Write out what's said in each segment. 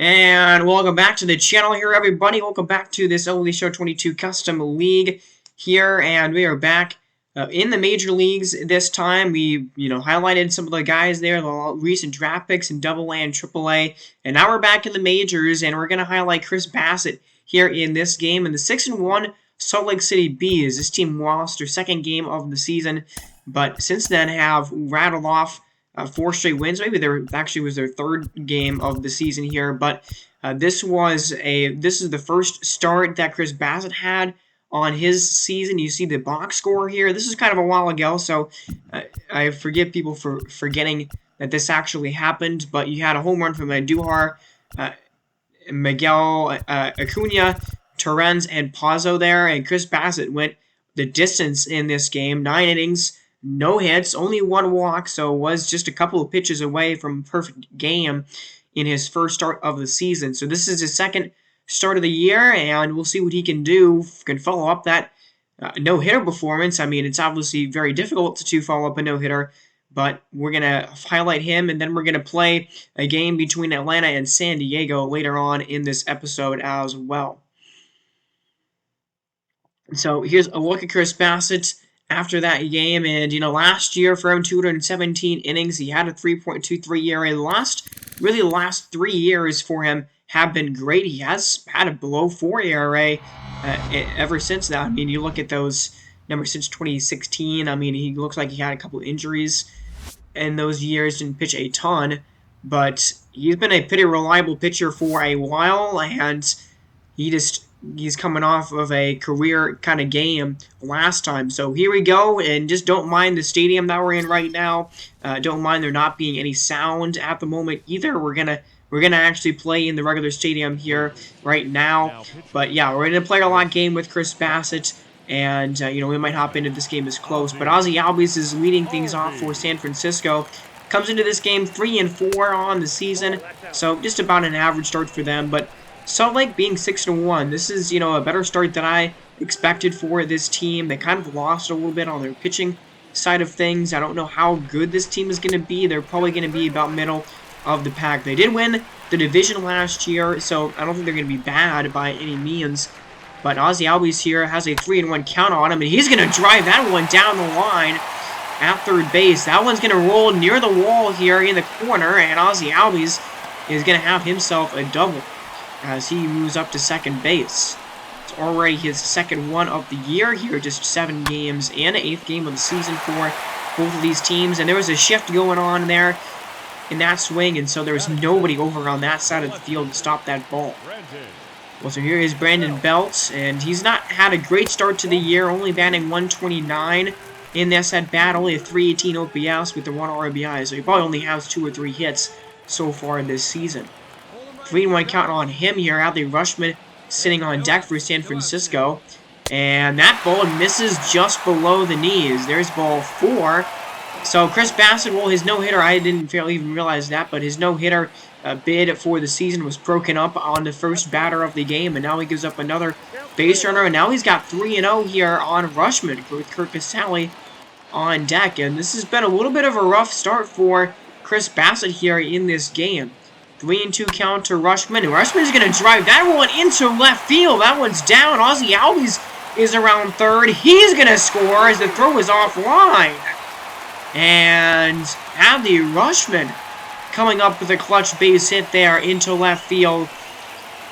And welcome back to the channel here, everybody. Welcome back to this MLB Show 22 Custom League here, and we are back in the major leagues this time. We, highlighted some of the guys there, the recent draft picks in AA and AAA, and now we're back in the majors, and we're going to highlight Chris Bassitt here in this game. In the 6-1 Salt Lake City Bees, this team lost their second game of the season, but since then have rattled off 4 straight wins. Maybe there actually was their third game of the season here, but this is the first start that Chris Bassitt had on his season. You see the box score here. This is kind of a while ago, so I forgive people for forgetting that this actually happened. But you had a home run from Andujar, Miguel Acuna, Torrens, and Pazzo there, and Chris Bassitt went the distance in this game. 9 innings. No hits, only 1 walk, so was just a couple of pitches away from a perfect game in his first start of the season. So this is his second start of the year, and we'll see what he can do. Can follow up that no-hitter performance. I mean, it's obviously very difficult to follow up a no-hitter, but we're going to highlight him, and then we're going to play a game between Atlanta and San Diego later on in this episode as well. So here's a look at Chris Bassitt after that game, and last year for him, 217 innings, he had a 3.23 ERA. The last 3 years for him have been great. He has had a below 4 ERA ever since that. I mean, you look at those numbers since 2016. I mean, he looks like he had a couple of injuries in those years, didn't pitch a ton, but he's been a pretty reliable pitcher for a while, and he's coming off of a career kind of game last time. So here we go, and just don't mind the stadium that we're in right now. Don't mind there not being any sound at the moment either. We're gonna actually play in the regular stadium here right now. But yeah, we're in a player lock game with Chris Bassitt, and we might hop into this game as close. But Ozzie Albies is leading things off for San Francisco. Comes into this game 3-4 on the season, so just about an average start for them. But Salt Lake being 6-1, this is, a better start than I expected for this team. They kind of lost a little bit on their pitching side of things. I don't know how good this team is going to be. They're probably going to be about middle of the pack. They did win the division last year, so I don't think they're going to be bad by any means. But Ozzie Albies here has a 3-1 count on him, and he's going to drive that one down the line at third base. That one's going to roll near the wall here in the corner, and Ozzie Albies is going to have himself a double as he moves up to second base. It's already his second one of the year here, just 7 games in, 8th game of the season for both of these teams. And there was a shift going on there in that swing, and so there was nobody over on that side of the field to stop that ball. Well, so here is Brandon Belt, and he's not had a great start to the year, only batting 129 in this at bat, only a 318 OPS with the 1 RBI, so he probably only has 2 or 3 hits so far this season. 3-1 count on him here. Adley Rutschman sitting on deck for San Francisco. And that ball misses just below the knees. There's ball 4. So Chris Bassitt, well, his no-hitter, I didn't even realize that, but his no-hitter bid for the season was broken up on the first batter of the game, and now he gives up another base runner, and now he's got 3-0 here on Rutschman with Kirk Casale on deck. And this has been a little bit of a rough start for Chris Bassitt here in this game. 3-2 count to Rutschman, and Rutschman is going to drive that one into left field. That one's down. Ozzie Albies is around third. He's going to score as the throw is offline. And Adley Rutschman coming up with a clutch base hit there into left field.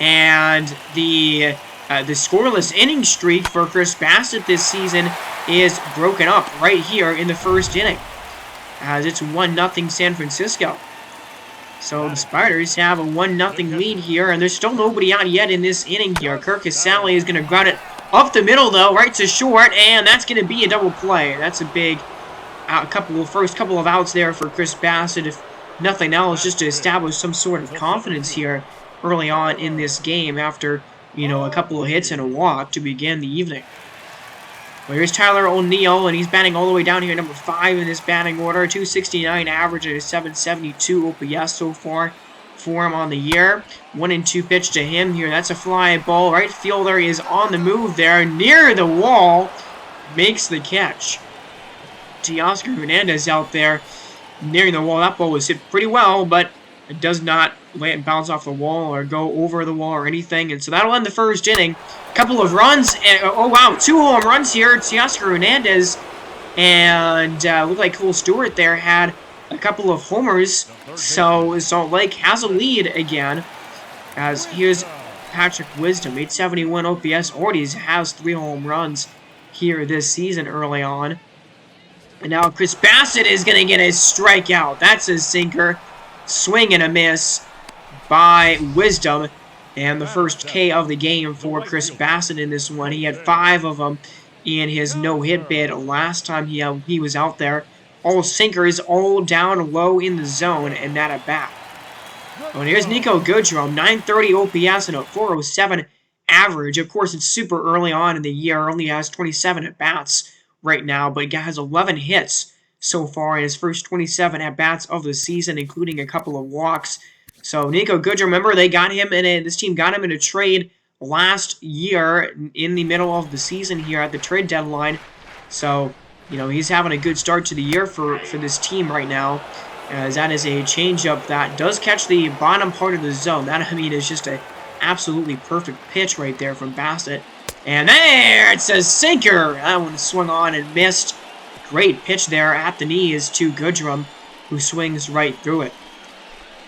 And the scoreless inning streak for Chris Bassitt this season is broken up right here in the first inning, as it's 1-0 San Francisco. So the Spiders have a 1-0 lead here, and there's still nobody out yet in this inning here. Kirk Casale is going to ground it up the middle, though, right to short, and that's going to be a double play. That's a big first couple of outs there for Chris Bassitt, if nothing else, just to establish some sort of confidence here early on in this game after, a couple of hits and a walk to begin the evening. Well, here's Tyler O'Neill, and he's batting all the way down here, number 5 in this batting order. 269 average and a 772 OPS so far for him on the year. 1-2 pitch to him here. That's a fly ball. Right fielder is on the move there, near the wall. Makes the catch. Teoscar Hernandez out there nearing the wall. That ball was hit pretty well, but It does not let it bounce off the wall or go over the wall or anything. And so that'll end the first inning. A couple of runs. And, oh, wow. 2 home runs here. Teoscar Hernandez and looked like Cole Stewart there had a couple of homers. So Salt Lake has a lead again. As here's Patrick Wisdom. 871 OPS. Already has 3 home runs here this season early on. And now Chris Bassett is going to get a strikeout. That's a sinker. Swing and a miss by Wisdom. And the first K of the game for Chris Bassett in this one. He had 5 of them in his no-hit bid last time he was out there. All sinkers, all down low in the zone, and that at bat. Well, here's Nico Goodrum. 930 OPS and a 407 average. Of course, it's super early on in the year. Only has 27 at-bats right now, but he has 11 hits so far in his first 27 at-bats of the season, including a couple of walks. So Nico Goodrum, remember, this team got him in a trade last year in the middle of the season here at the trade deadline. So, you know, he's having a good start to the year for this team right now, as that is a changeup that does catch the bottom part of the zone. That, I mean, is just a absolutely perfect pitch right there from Bassett. And there, it's a sinker. That one swung on and missed. Great pitch there at the knees to Goodrum, who swings right through it.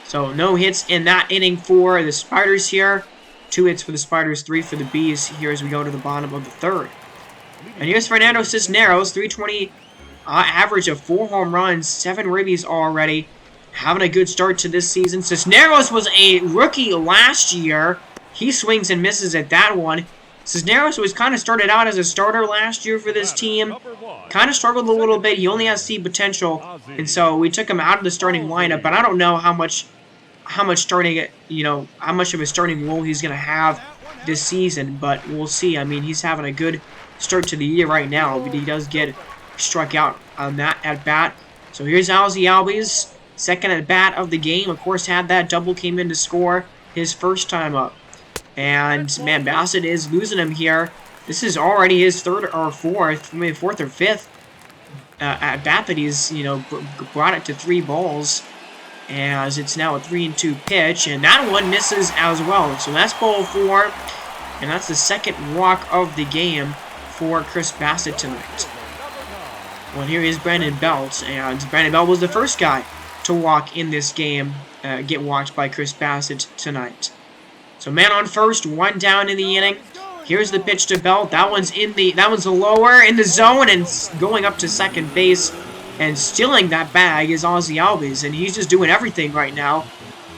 So no hits in that inning for the Spiders here. 2 hits for the Spiders, 3 for the Bees here as we go to the bottom of the third. And here's Fernando Cisneros, 320 average of 4 home runs, 7 ribbies already. Having a good start to this season. Cisneros was a rookie last year. He swings and misses at that one. Cisneros was kind of started out as a starter last year for this team. Kind of struggled a little bit. He only has C potential, and so we took him out of the starting lineup. But I don't know how much starting, how much of a starting role he's going to have this season. But we'll see. I mean, he's having a good start to the year right now, but he does get struck out on that at bat. So here's Ozzie Albies, second at bat of the game. Of course, had that double, came in to score his first time up. And, man, Bassett is losing him here. This is already his fourth or fifth at bat that he's, brought it to 3 balls. As it's now a 3-2 pitch. And that one misses as well. So that's ball 4. And that's the second walk of the game for Chris Bassett tonight. Well, here is Brandon Belt. And Brandon Belt was the first guy to walk in this game, get walked by Chris Bassett tonight. So man on first, 1 down in the inning. Here's the pitch to Belt. That one's lower in the zone and going up to second base and stealing that bag is Ozzie Albies, and he's just doing everything right now.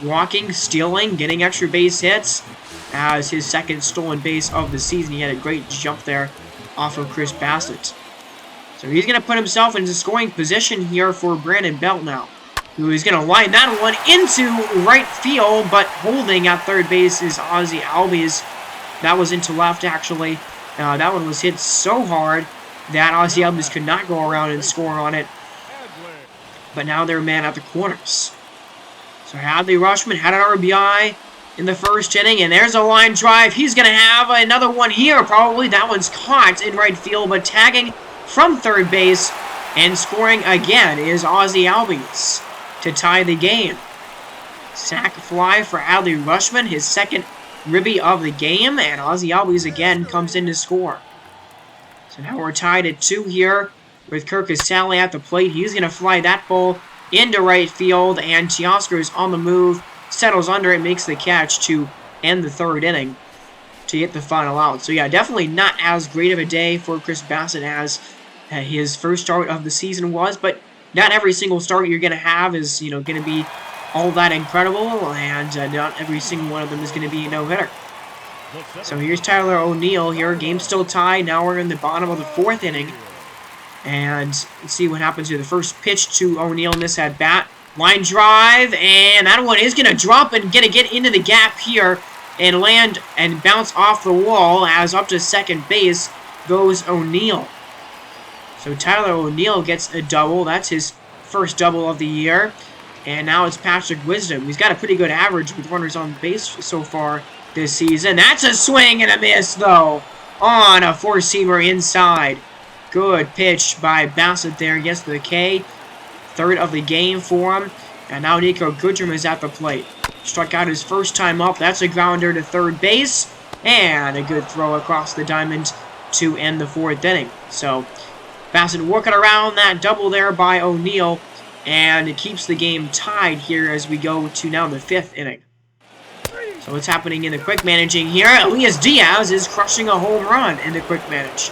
Walking, stealing, getting extra base hits as his second stolen base of the season. He had a great jump there off of Chris Bassett. So he's going to put himself into scoring position here for Brandon Belt now, who is going to line that one into right field, but holding at third base is Ozzie Albies. That was into left, actually. That one was hit so hard that Ozzie Albies could not go around and score on it. But now they're man at the corners. So Hadley Rushman had an RBI in the first inning, and there's a line drive. He's going to have another one here, probably. That one's caught in right field, but tagging from third base and scoring again is Ozzie Albies to tie the game. Sac fly for Adley Rushman, his second ribby of the game, and Ozzie Albies again comes in to score. So now we're tied at 2 here with Kirk Casale at the plate. He's going to fly that ball into right field, and Teoscar is on the move, settles under it, makes the catch to end the third inning to get the final out. So yeah, definitely not as great of a day for Chris Bassett as his first start of the season was, but not every single start you're going to have is, going to be all that incredible, and not every single one of them is going to be a no-hitter. So here's Tyler O'Neill here. Game's still tied. Now we're in the bottom of the 4th inning. And let's see what happens here. The first pitch to O'Neill in this at-bat. Line drive, and that one is going to drop and get into the gap here and land and bounce off the wall as up to second base goes O'Neill. So Tyler O'Neill gets a double. That's his first double of the year. And now it's Patrick Wisdom. He's got a pretty good average with runners on base so far this season. That's a swing and a miss, though, on a 4-seamer inside. Good pitch by Bassett there. Gets the K. Third of the game for him. And now Nico Goodrum is at the plate. Struck out his first time up. That's a grounder to third base. And a good throw across the diamond to end the 4th inning. So, Bassett working around that double there by O'Neill. And it keeps the game tied here as we go to now the 5th inning. So what's happening in the quick managing here? Elias Diaz is crushing a home run in the quick manage.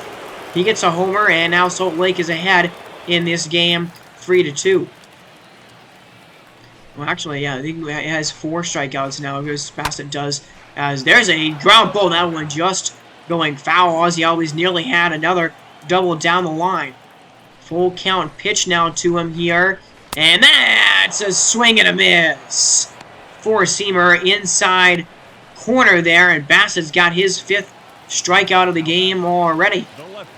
He gets a homer, and now Salt Lake is ahead in this game, 3-2. Well, actually, yeah, I think it has 4 strikeouts now, because Bassett does. As there's a ground ball, that one just going foul, as he always nearly had another double down the line. Full count pitch now to him here, and that's a swing and a miss. Four-seamer inside corner there, and Bassett's got his 5th strikeout of the game already.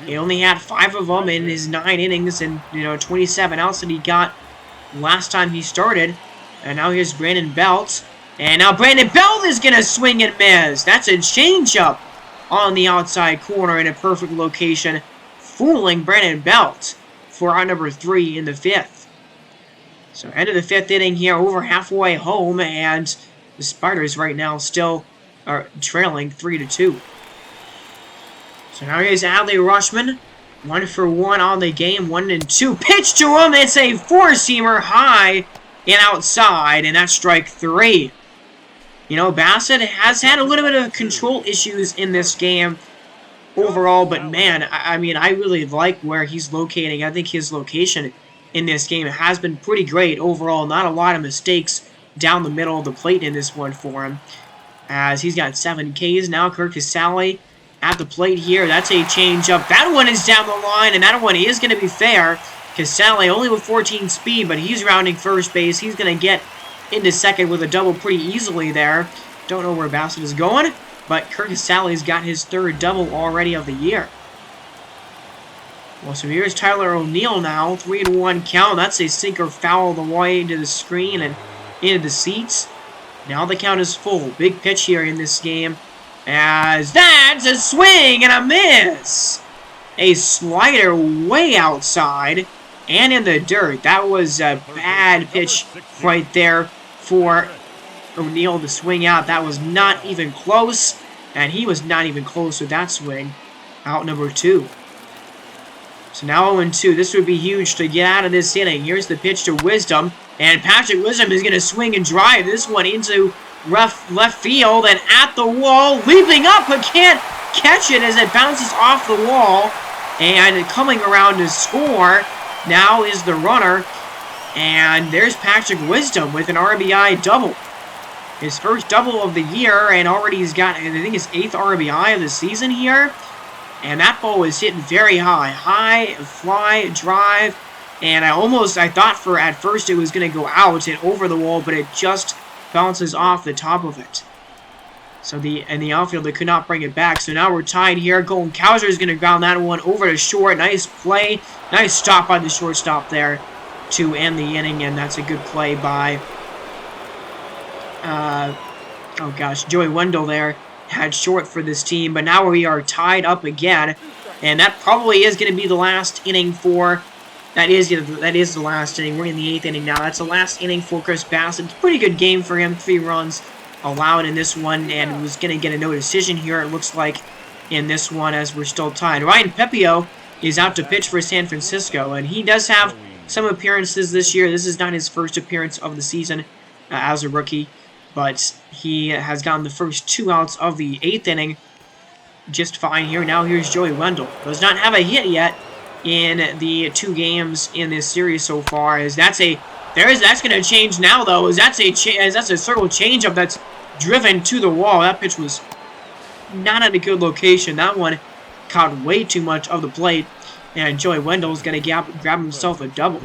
He only had 5 of them in his 9 innings and 27 outs that he got last time he started. And now here's Brandon Belt, and now Brandon Belt is gonna swing and miss. That's a changeup on the outside corner in a perfect location, fooling Brandon Belt for out number 3 in the 5th. So end of the 5th inning here, over halfway home, and the Spiders right now still are trailing 3-2. So now here's Adley Rushman, 1 for 1 on the game, 1-2. Pitch to him, it's a 4-seamer high and outside, and that's strike 3. Bassett has had a little bit of control issues in this game overall, but man, I mean, I really like where he's locating. I think his location in this game has been pretty great overall. Not a lot of mistakes down the middle of the plate in this one for him, as he's got 7 Ks now. Kirk Casale at the plate here. That's a changeup. That one is down the line, and that one is going to be fair. Casale only with 14 speed, but he's rounding first base. He's going to get into second with a double pretty easily there. Don't know where Bassett is going, but Kirk Casale's got his 3rd double already of the year. Well, so here's Tyler O'Neill now, 3-1 count. That's a sinker foul the way into the screen and into the seats. Now the count is full. Big pitch here in this game, as that's a swing and a miss. A slider way outside and in the dirt. That was a bad pitch right there for O'Neill to swing out. That was not even close, and he was not even close with that swing. Out number 2. So now 0-2. This would be huge to get out of this inning. Here's the pitch to Wisdom. And Patrick Wisdom is going to swing and drive this one into left field. And at the wall, leaping up, but can't catch it as it bounces off the wall. And coming around to score now is the runner. And there's Patrick Wisdom with an RBI double. His first double of the year, and already he's got, I think, his 8th RBI of the season here. And that ball was hitting very high. High, fly, drive. And I thought at first it was going to go out and over the wall, but it just bounces off the top of it. So the outfielder could not bring it back. So now we're tied here. Golden Cowser is going to ground that one over to short. Nice play. Nice stop by the shortstop there to end the inning. And that's a good play by, Joey Wendell there. Had short for this team, but now we are tied up again, and that probably is going to be the last inning for. That is the last inning. We're in the 8th inning now. That's the last inning for Chris Bassett. It's a pretty good game for him. 3 runs allowed in this one, and was going to get a no decision here. It looks like in this one, as we're still tied. Ryan Pepio is out to pitch for San Francisco, and he does have some appearances this year. This is not his first appearance of the season as a rookie. But he has gotten the first 2 outs of the 8th inning just fine here. Now here's Joey Wendell. Does not have a hit yet in the 2 games in this series so far. As that's going to change now though. As that's a circle changeup that's driven to the wall. That pitch was not at a good location. That one caught way too much of the plate, and Joey Wendell is going to grab himself a double.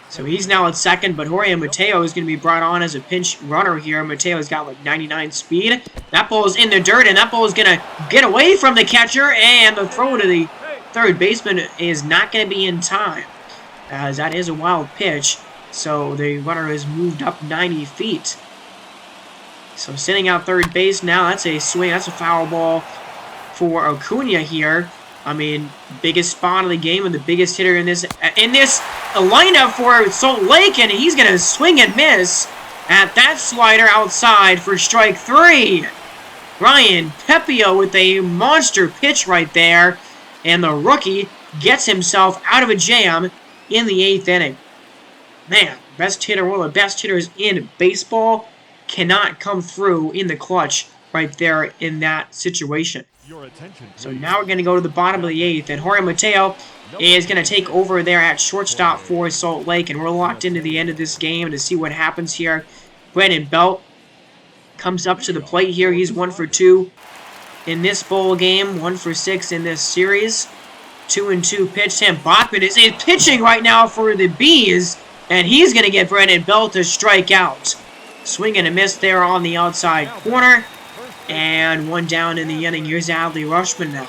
So he's now at second, but Jorge Mateo is going to be brought on as a pinch runner here. Mateo's got like 99 speed. That ball is in the dirt, and that ball is going to get away from the catcher, and the throw to the 3rd baseman is not going to be in time, as that is a wild pitch. So the runner has moved up 90 feet. So sitting out 3rd base now, that's a swing. That's a foul ball for Acuna here. I mean, biggest spot of the game and the biggest hitter in this a lineup for Salt Lake, and he's going to swing and miss at that slider outside for strike 3. Ryan Pepio with a monster pitch right there, and the rookie gets himself out of a jam in the 8th inning. Man, best hitter, one of the best hitters in baseball, cannot come through in the clutch right there in that situation. So now we're going to go to the bottom of the 8th, and Jorge Mateo is going to take over there at shortstop for Salt Lake, and we're locked into the end of this game to see what happens here. Brandon Belt comes up to the plate here. He's 1 for 2 in this bowl game, 1 for 6 in this series. 2-2 pitch. Sam Bachman is pitching right now for the Bees, and he's going to get Brandon Belt to strike out. Swing and a miss there on the outside corner, and 1 down in the inning. Here's Adley Rushman now.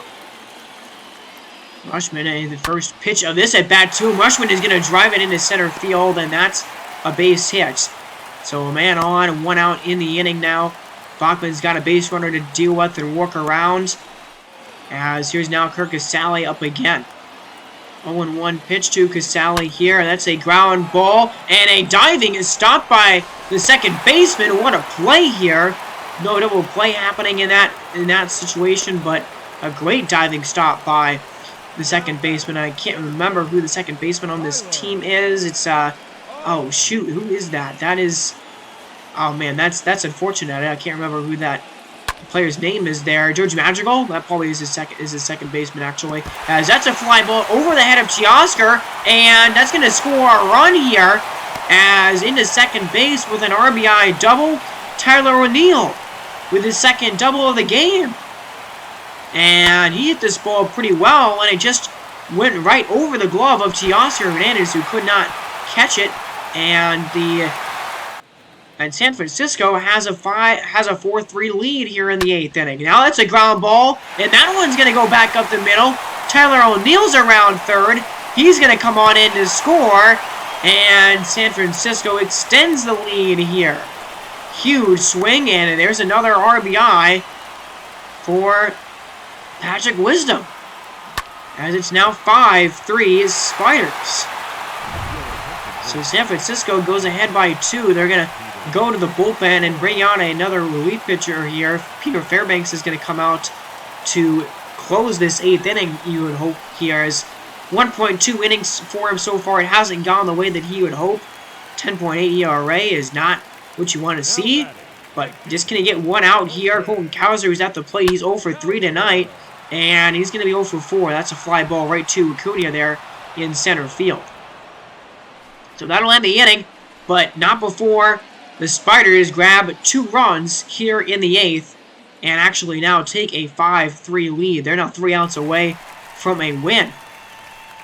Rushman, the first pitch of this at bat to him. Rushman is going to drive it into center field, and that's a base hit. So a man on, 1 out in the inning now. Bachman's got a base runner to deal with and work around. As here's now Kirk Casale up again. 0-1 pitch to Casale here. That's a ground ball, and a diving is stopped by the second baseman. What a play here. No double play happening in that situation, but a great diving stop by the second baseman. I can't remember who the second baseman on this team is. It's oh shoot, who is that? That is, oh man, that's unfortunate. I can't remember who that player's name is there. George Madrigal? That probably is his second baseman actually. As that's a fly ball over the head of Teoscar, and that's going to score a run here. As into second base with an RBI double, Tyler O'Neill with his second double of the game. And he hit this ball pretty well, and it just went right over the glove of Teoscar Hernandez, who could not catch it. And San Francisco has a 4-3 lead here in the 8th inning. Now that's a ground ball, and that one's going to go back up the middle. Tyler O'Neill's around third. He's going to come on in to score, and San Francisco extends the lead here. Huge swing, and there's another RBI for Patrick Wisdom, as it's now 5-3 Spiders. So San Francisco goes ahead by 2. They're going to go to the bullpen and bring out another relief pitcher here. Peter Fairbanks is going to come out to close this 8th inning, you would hope here, as 1.2 innings for him so far. It hasn't gone the way that he would hope. 10.8 ERA is not what you want to see, but just going to get 1 out here. Colton Cowser is at the plate. He's 0 for 3 tonight, and he's going to be 0 for 4. That's a fly ball right to Acuna there in center field. So that'll end the inning, but not before the Spiders grab 2 runs here in the 8th and actually now take a 5-3 lead. They're now 3 outs away from a win.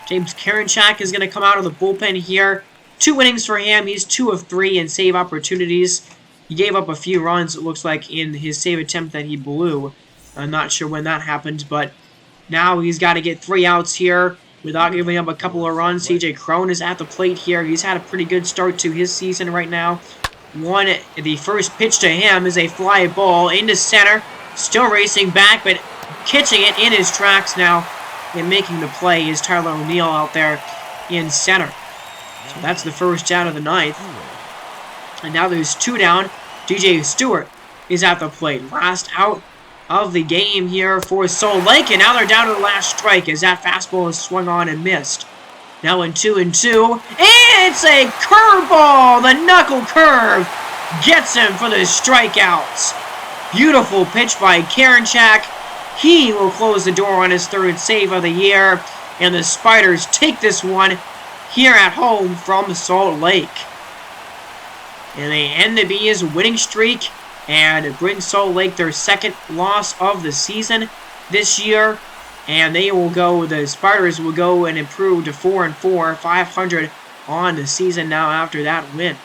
James Karinchak is going to come out of the bullpen here. 2 innings for him. He's 2 of 3 in save opportunities. He gave up a few runs, it looks like, in his save attempt that he blew. I'm not sure when that happened, but now he's got to get 3 outs here without giving up a couple of runs. CJ Crone is at the plate here. He's had a pretty good start to his season right now. The first pitch to him is a fly ball into center. Still racing back, but catching it in his tracks now and making the play is Tyler O'Neill out there in center. So that's the first out of the 9th. And now there's 2 down. DJ Stewart is at the plate. Last out of the game here for Salt Lake, and now they're down to the last strike as that fastball is swung on and missed. Now in 2-2, and it's a curveball. The knuckle curve gets him for the strikeouts. Beautiful pitch by Karinchak. He will close the door on his 3rd save of the year, and the Spiders take this one here at home from Salt Lake. And they end the Bees' winning streak, and it brings Salt Lake their 2nd loss of the season this year. And they will go, the Spiders will go and improve to 4-4, 500 on the season now after that win.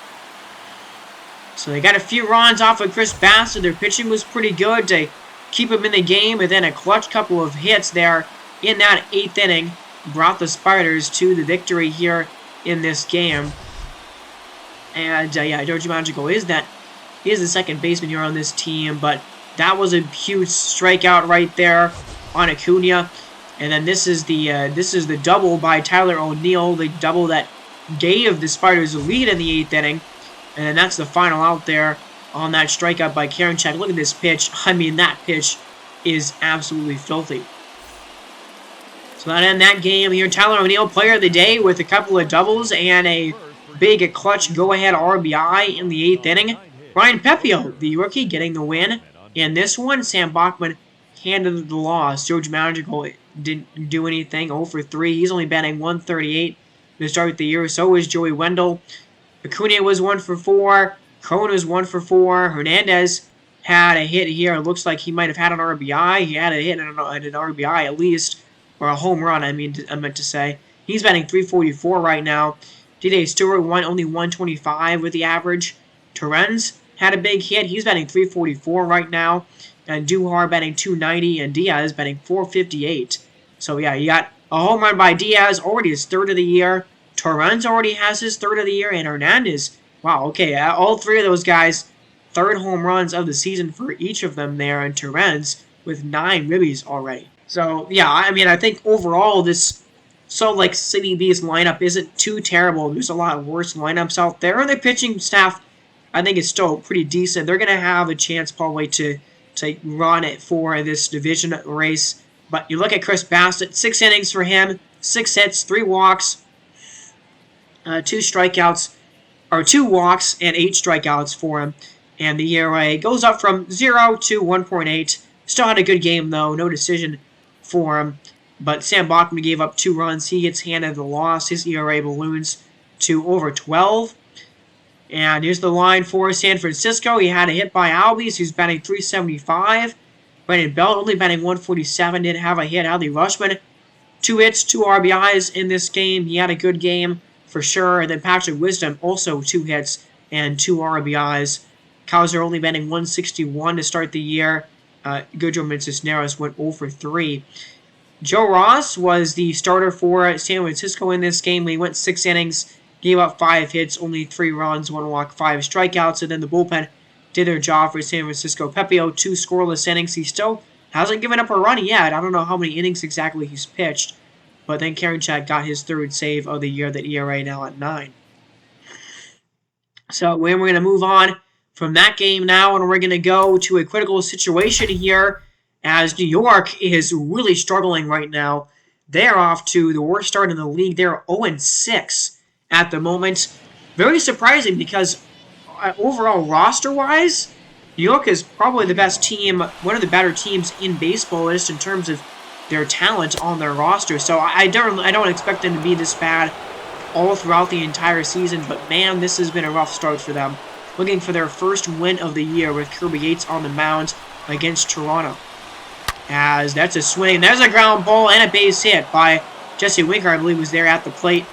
So they got a few runs off of Chris Bassett. Their pitching was pretty good to keep him in the game, and then a clutch couple of hits there in that 8th inning brought the Spiders to the victory here in this game. And yeah, George Magical is the 2nd baseman here on this team, but that was a huge strikeout right there on Acuna. And then this is the double by Tyler O'Neill, the double that gave the Spiders a lead in the 8th inning. And that's the final out there on that strikeout by Karinchak. Look at this pitch. I mean, that pitch is absolutely filthy. So that ended that game here. Tyler O'Neill, player of the day, with a couple of doubles and a big clutch go-ahead RBI in the 8th inning. Ryan Pepio, the rookie, getting the win in this one. Sam Bachman handed the loss. George Magical didn't do anything. 0 for 3. He's only batting 138 to start the year. So is Joey Wendell. Acuna was 1 for 4. Cone was 1 for 4. Hernandez had a hit here. It looks like he might have had an RBI. He had a hit and an RBI at least. Or a home run, I meant to say. He's batting 344 right now. D.J. Stewart only 125 with the average. Torrens had a big hit. He's batting 344 right now. And Duhar batting 290. And Diaz batting 458. So, yeah, you got a home run by Diaz. Already his 3rd of the year. Torrens already has his 3rd of the year. And Hernandez, wow, okay, all 3 of those guys, 3rd home runs of the season for each of them there. And Torrens with 9 ribbies already. So, yeah, I mean, I think overall this Salt Lake City Bees lineup isn't too terrible. There's a lot worse lineups out there. And their pitching staff, I think, is still pretty decent. They're going to have a chance probably to run it for this division race. But you look at Chris Bassett, 6 innings for him, 6 hits, 3 walks, 2 strikeouts, or 2 walks and 8 strikeouts for him. And the ERA goes up from 0 to 1.8. Still had a good game, though. No decision for him. But Sam Bachman gave up 2 runs. He gets handed the loss. His ERA balloons to over 12. And here's the line for San Francisco. He had a hit by Albies, who's batting 375. Brandon Belt only batting 147. Didn't have a hit. Adley Rushman, 2 hits, 2 RBIs in this game. He had a good game for sure. And then Patrick Wisdom, also 2 hits and 2 RBIs. Cowser only batting 161 to start the year. Goodrum and Cisneros went 0 for 3. Joe Ross was the starter for San Francisco in this game. He went 6 innings, gave up 5 hits, only 3 runs, 1 walk, 5 strikeouts, and then the bullpen did their job for San Francisco. Pepio, 2 scoreless innings. He still hasn't given up a run yet. I don't know how many innings exactly he's pitched, but then Karinchak got his 3rd save of the year, the ERA now at 9. So we're going to move on from that game now, and we're going to go to a critical situation here as New York is really struggling right now. They're off to the worst start in the league. They're 0-6 at the moment. Very surprising because overall roster-wise, New York is probably the best team, one of the better teams in baseball, just in terms of their talent on their roster. So I don't expect them to be this bad all throughout the entire season, but man, this has been a rough start for them. Looking for their first win of the year with Kirby Yates on the mound against Toronto. As that's a swing. There's a ground ball and a base hit by Jesse Winker, I believe, was there at the plate.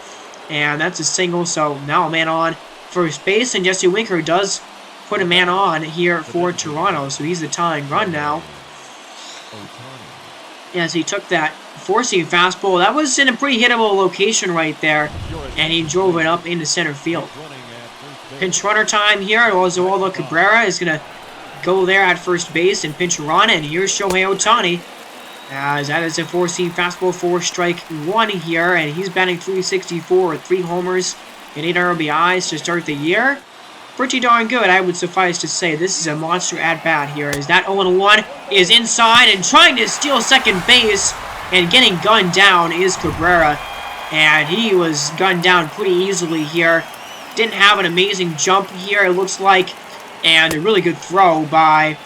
And that's a single, so now a man on first base. And Jesse Winker does put a man on here for Toronto, so he's the tying run now. As he took that four-seam fastball. That was in a pretty hittable location right there. And he drove it up into center field. Pinch runner time here. Oswaldo Cabrera is going to go there at first base and pinch run. And here's Shohei Ohtani. As that is a four-seam fastball for strike one here. And he's batting .364 with 3 homers and 8 RBIs to start the year. Pretty darn good, I would suffice to say. This is a monster at-bat here. As that 0-1 is inside and trying to steal second base. And getting gunned down is Cabrera. And he was gunned down pretty easily here. Didn't have an amazing jump here, it looks like. And a really good throw by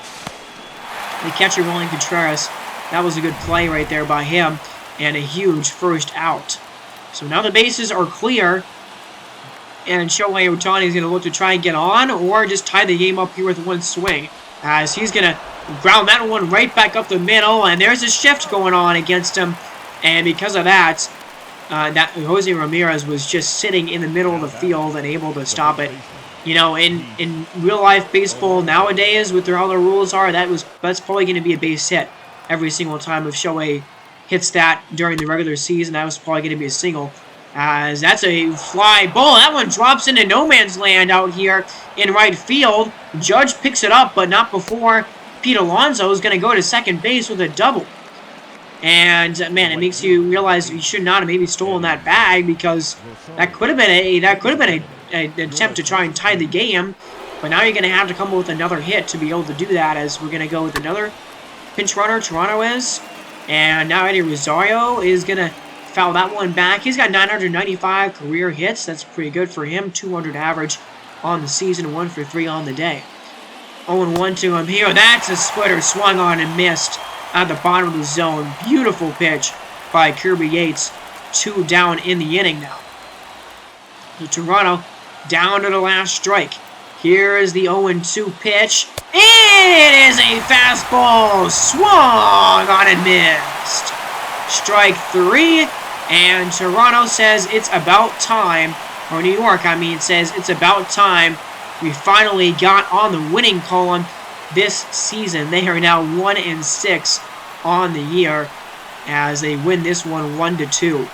the catcher, William Contreras. That was a good play right there by him. And a huge first out. So now the bases are clear. And Shohei Ohtani is going to look to try and get on. Or just tie the game up here with one swing. As he's going to ground that one right back up the middle. And there's a shift going on against him. And because of that, Jose Ramirez was just sitting in the middle of the field and able to stop it. You know, in real-life baseball nowadays, with how the rules are, that's probably going to be a base hit every single time. If Shohei hits that during the regular season, that was probably going to be a single. As that's a fly ball. That one drops into no man's land out here in right field. Judge picks it up, but not before Pete Alonso is going to go to second base with a double. And man, it makes you realize you should not have maybe stolen that bag, because that could have been an attempt to try and tie the game. But now you're going to have to come up with another hit to be able to do that, as we're going to go with another pinch runner. Toronto is. And now Eddie Rosario is going to foul that one back. He's got 995 career hits. That's pretty good for him. 200 average on the season. 1 for 3 on the day. 0-1 to him here. That's a splitter. Swung on and missed at the bottom of the zone. Beautiful pitch by Kirby Yates. 2 down in the inning now. So Toronto down to the last strike. Here is the 0-2 pitch. It is a fastball. Swung on and missed. Strike 3. And Toronto says it's about time. Or New York, I mean, says it's about time. We finally got on the winning column this season. They are now 1-6 on the year as they win this one 1-2.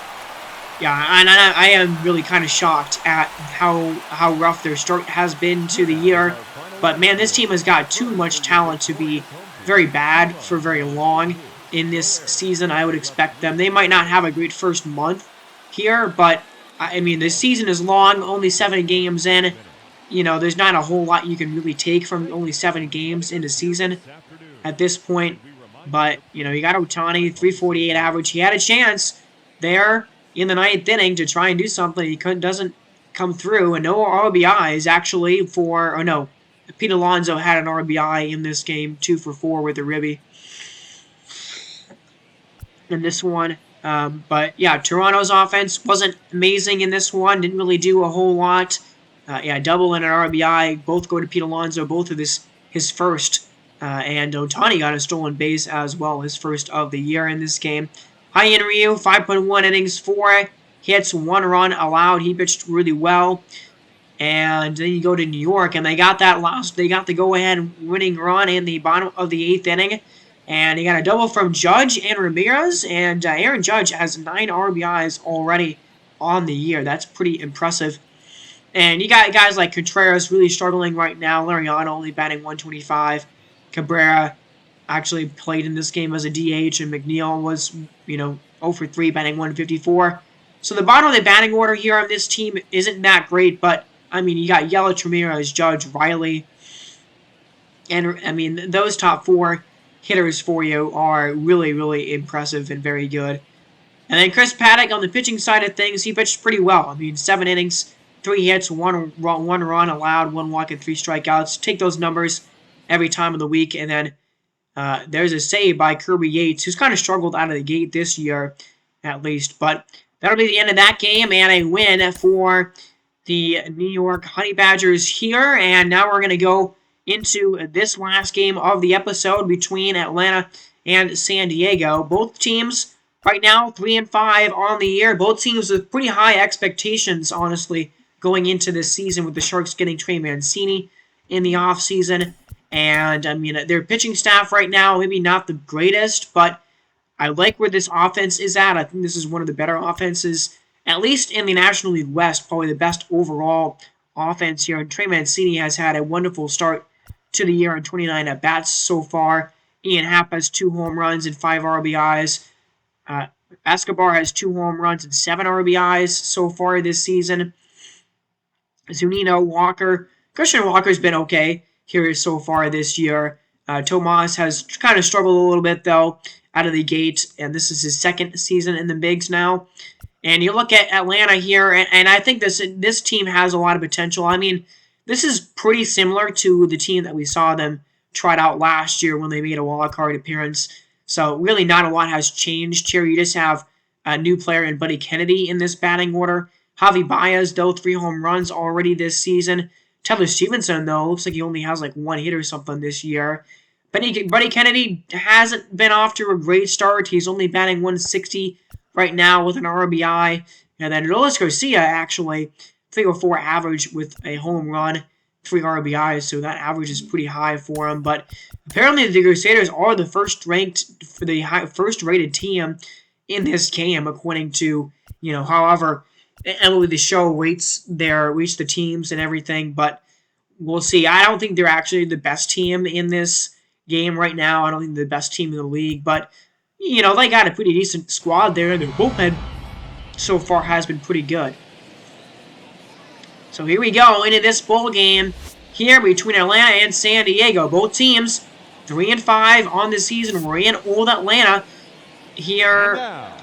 Yeah, and I am really kind of shocked at how rough their start has been to the year. But man, this team has got too much talent to be very bad for very long in this season. I would expect them. They might not have a great first month here, but I mean, the season is long, only 7 games in. You know, there's not a whole lot you can really take from only 7 games into season at this point. But, you know, you got Ohtani, 348 average. He had a chance there in the 9th inning to try and do something. He doesn't come through. And no RBIs, actually, Pete Alonso had an RBI in this game, 2 for 4 with a ribby in this one. But, yeah, Toronto's offense wasn't amazing in this one. Didn't really do a whole lot. Double and an RBI. Both go to Pete Alonso. Both of his first. And Ohtani got a stolen base as well. His first of the year in this game. High-end Ryu, 5.1 innings, 4 hits, 1 run allowed. He pitched really well. And then you go to New York, and they got the go-ahead winning run in the bottom of the 8th inning. And he got a double from Judge and Ramirez. And Aaron Judge has 9 RBIs already on the year. That's pretty impressive. And you got guys like Contreras really struggling right now. Lariano only batting 125. Cabrera actually played in this game as a DH, and McNeil was, 0 for 3, batting 154. So the bottom of the batting order here on this team isn't that great, but, I mean, you got Yelich, Ramirez, Judge, Riley, and, I mean, those top 4 hitters for you are really, really impressive and very good. And then Chris Paddock on the pitching side of things, he pitched pretty well. I mean, 7 innings, 3 hits, 1 run allowed, 1 walk, and 3 strikeouts. Take those numbers every time of the week, and then there's a save by Kirby Yates, who's kind of struggled out of the gate this year, at least. But that'll be the end of that game, and a win for the New York Honey Badgers here. And now we're going to go into this last game of the episode between Atlanta and San Diego. Both teams right now 3-5 on the year. Both teams with pretty high expectations, honestly, going into this season, with the Sharks getting Trey Mancini in the offseason. And, I mean, their pitching staff right now, maybe not the greatest, but I like where this offense is at. I think this is one of the better offenses, at least in the National League West, probably the best overall offense here. And Trey Mancini has had a wonderful start to the year on 29 at-bats so far. Ian Happ has 2 home runs and 5 RBIs. Escobar has 2 home runs and 7 RBIs so far this season. Zunino, Walker. Christian Walker's been okay here so far this year. Tomas has kind of struggled a little bit, though, out of the gate, and this is his 2nd season in the bigs now. And you look at Atlanta here, and I think this team has a lot of potential. I mean, this is pretty similar to the team that we saw them trot out last year when they made a wild card appearance. So really not a lot has changed here. You just have a new player in Buddy Kennedy in this batting order. Javi Baez, though, 3 home runs already this season. Tyler Stevenson, though, looks like he only has like 1 hit or something this year. Buddy Kennedy hasn't been off to a great start. He's only batting 160 right now with an RBI. And then Rolis Garcia, actually, 304 average with a home run, 3 RBIs. So that average is pretty high for him. But apparently the Crusaders are the first-rated team in this game, according to, however MLB The Show rates the teams and everything, but we'll see. I don't think they're actually the best team in this game right now. I don't think they're the best team in the league, but you know, they got a pretty decent squad there, and their bullpen so far has been pretty good. So here we go into this bowl game here between Atlanta and San Diego. Both teams 3-5 on the season. We're in old Atlanta here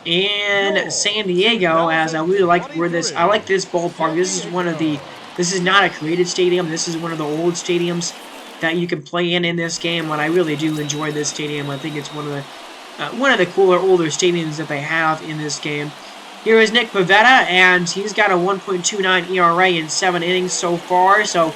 in San Diego, as I really like where this. I like this ballpark. This is one of the. This is not a created stadium. This is one of the old stadiums that you can play in this game. And I really do enjoy this stadium. I think it's one of the cooler older stadiums that they have in this game. Here is Nick Pivetta, and he's got a 1.29 ERA in 7 innings so far. So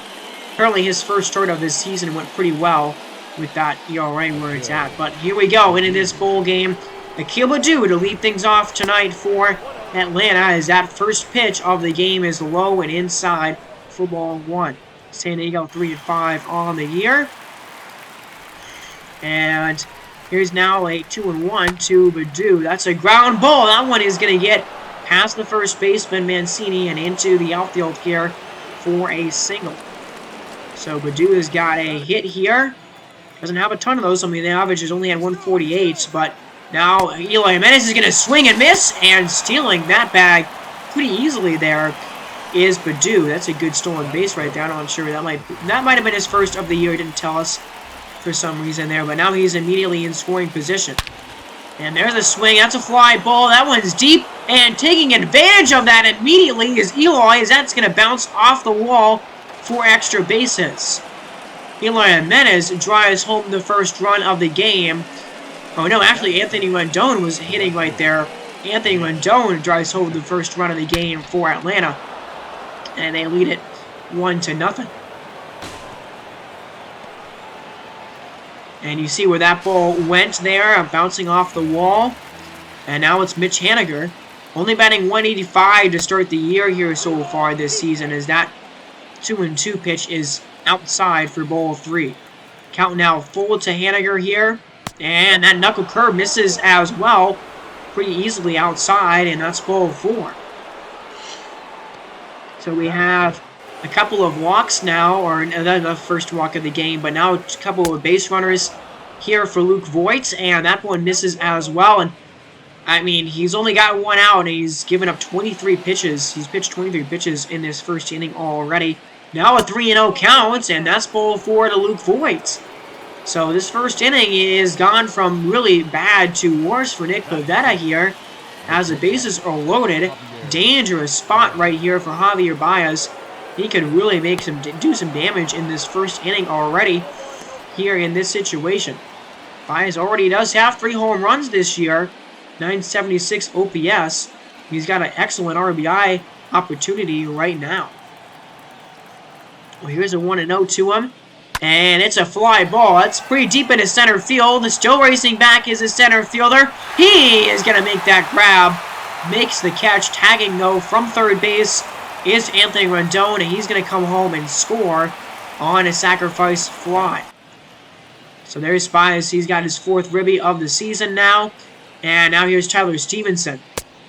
apparently his first start of this season went pretty well with that ERA where it's at. But here we go into this bowl game. Akil Baddoo to lead things off tonight for Atlanta, as that first pitch of the game is low and inside for ball 1. San Diego 3-5 on the year. And here's now a 2-1 to Baddoo. That's a ground ball. That one is going to get past the first baseman, Mancini, and into the outfield here for a single. So Baddoo has got a hit here. Doesn't have a ton of those. I mean, the average is only at 148, but now Eloy Jimenez is going to swing and miss, and stealing that bag pretty easily there is Baddoo. That's a good stolen base right there. I'm not sure. That might have been his first of the year. Didn't tell us for some reason there, but now he's immediately in scoring position. And there's a swing. That's a fly ball. That one's deep, and taking advantage of that immediately is Eloy, as that's going to bounce off the wall for extra bases. Eloy Jimenez drives home the first run of the game. Oh no, actually Anthony Rendon was hitting right there. Anthony Rendon drives home the first run of the game for Atlanta, and they lead it 1-0. And you see where that ball went there, bouncing off the wall. And now it's Mitch Haniger, only batting 185 to start the year here so far this season, as that 2-2 pitch is outside for ball 3. Count now full to Haniger here. And that knuckle curve misses as well, pretty easily outside, and that's ball 4. So we have a couple of walks now, or the first walk of the game, but now a couple of base runners here for Luke Voigt, and that one misses as well. And I mean, he's only got 1 out, and he's given up 23 pitches. He's pitched 23 pitches in this first inning already. Now a 3-0 count, and that's ball 4 to Luke Voigt. So this first inning is gone from really bad to worse for Nick Pivetta here, as the bases are loaded. Dangerous spot right here for Javier Baez. He could really do some damage in this first inning already here in this situation. Baez already does have 3 home runs this year, 976 OPS. He's got an excellent RBI opportunity right now. Well, here's a 1-0 to him. And it's a fly ball. That's pretty deep into center field. Still racing back is his center fielder. He is going to make that grab. Makes the catch. Tagging, though, from third base is Anthony Rendon. And he's going to come home and score on a sacrifice fly. So there's Baez. He's got his 4th ribby of the season now. And now here's Tyler Stevenson.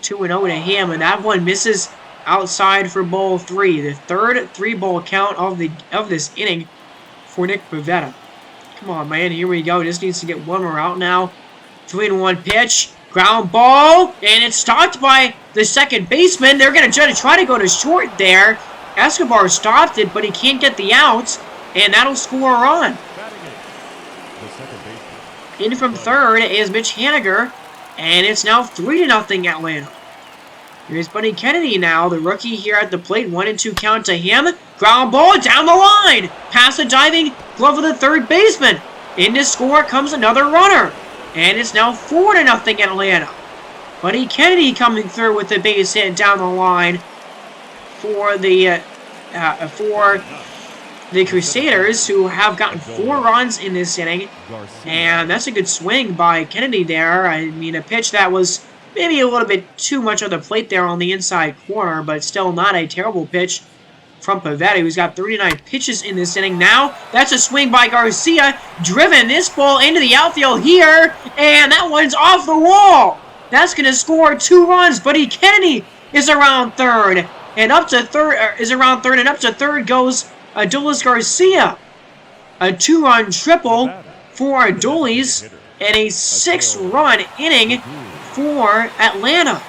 2-0 to him. And that one misses outside for ball 3. The third 3-ball count of this inning for Nick Pivetta. Come on, man. Here we go. Just needs to get 1 more out now. 3-1 pitch. Ground ball. And it's stopped by the second baseman. They're going to try to go to short there. Escobar stopped it, but he can't get the out. And that'll score a run. In from third is Mitch Haniger. And it's now 3-0 Atlanta. Here's Buddy Kennedy now, the rookie here at the plate. 1-2 count to him. Ground ball down the line. Past the diving glove of the third baseman. In to score comes another runner. And it's now 4-0 Atlanta. Buddy Kennedy coming through with the base hit down the line for the Crusaders, who have gotten 4 runs in this inning. And that's a good swing by Kennedy there. I mean, a pitch that was maybe a little bit too much on the plate there on the inside corner, but still not a terrible pitch from Pivetta, who's got 39 pitches in this inning. Now, that's a swing by Garcia. Driven this ball into the outfield here, and that one's off the wall. That's going to score 2 runs. Buddy Kennedy is around third, and up to third goes Adolis Garcia. A 2-run triple for Adolis. and a 6-run inning for Atlanta.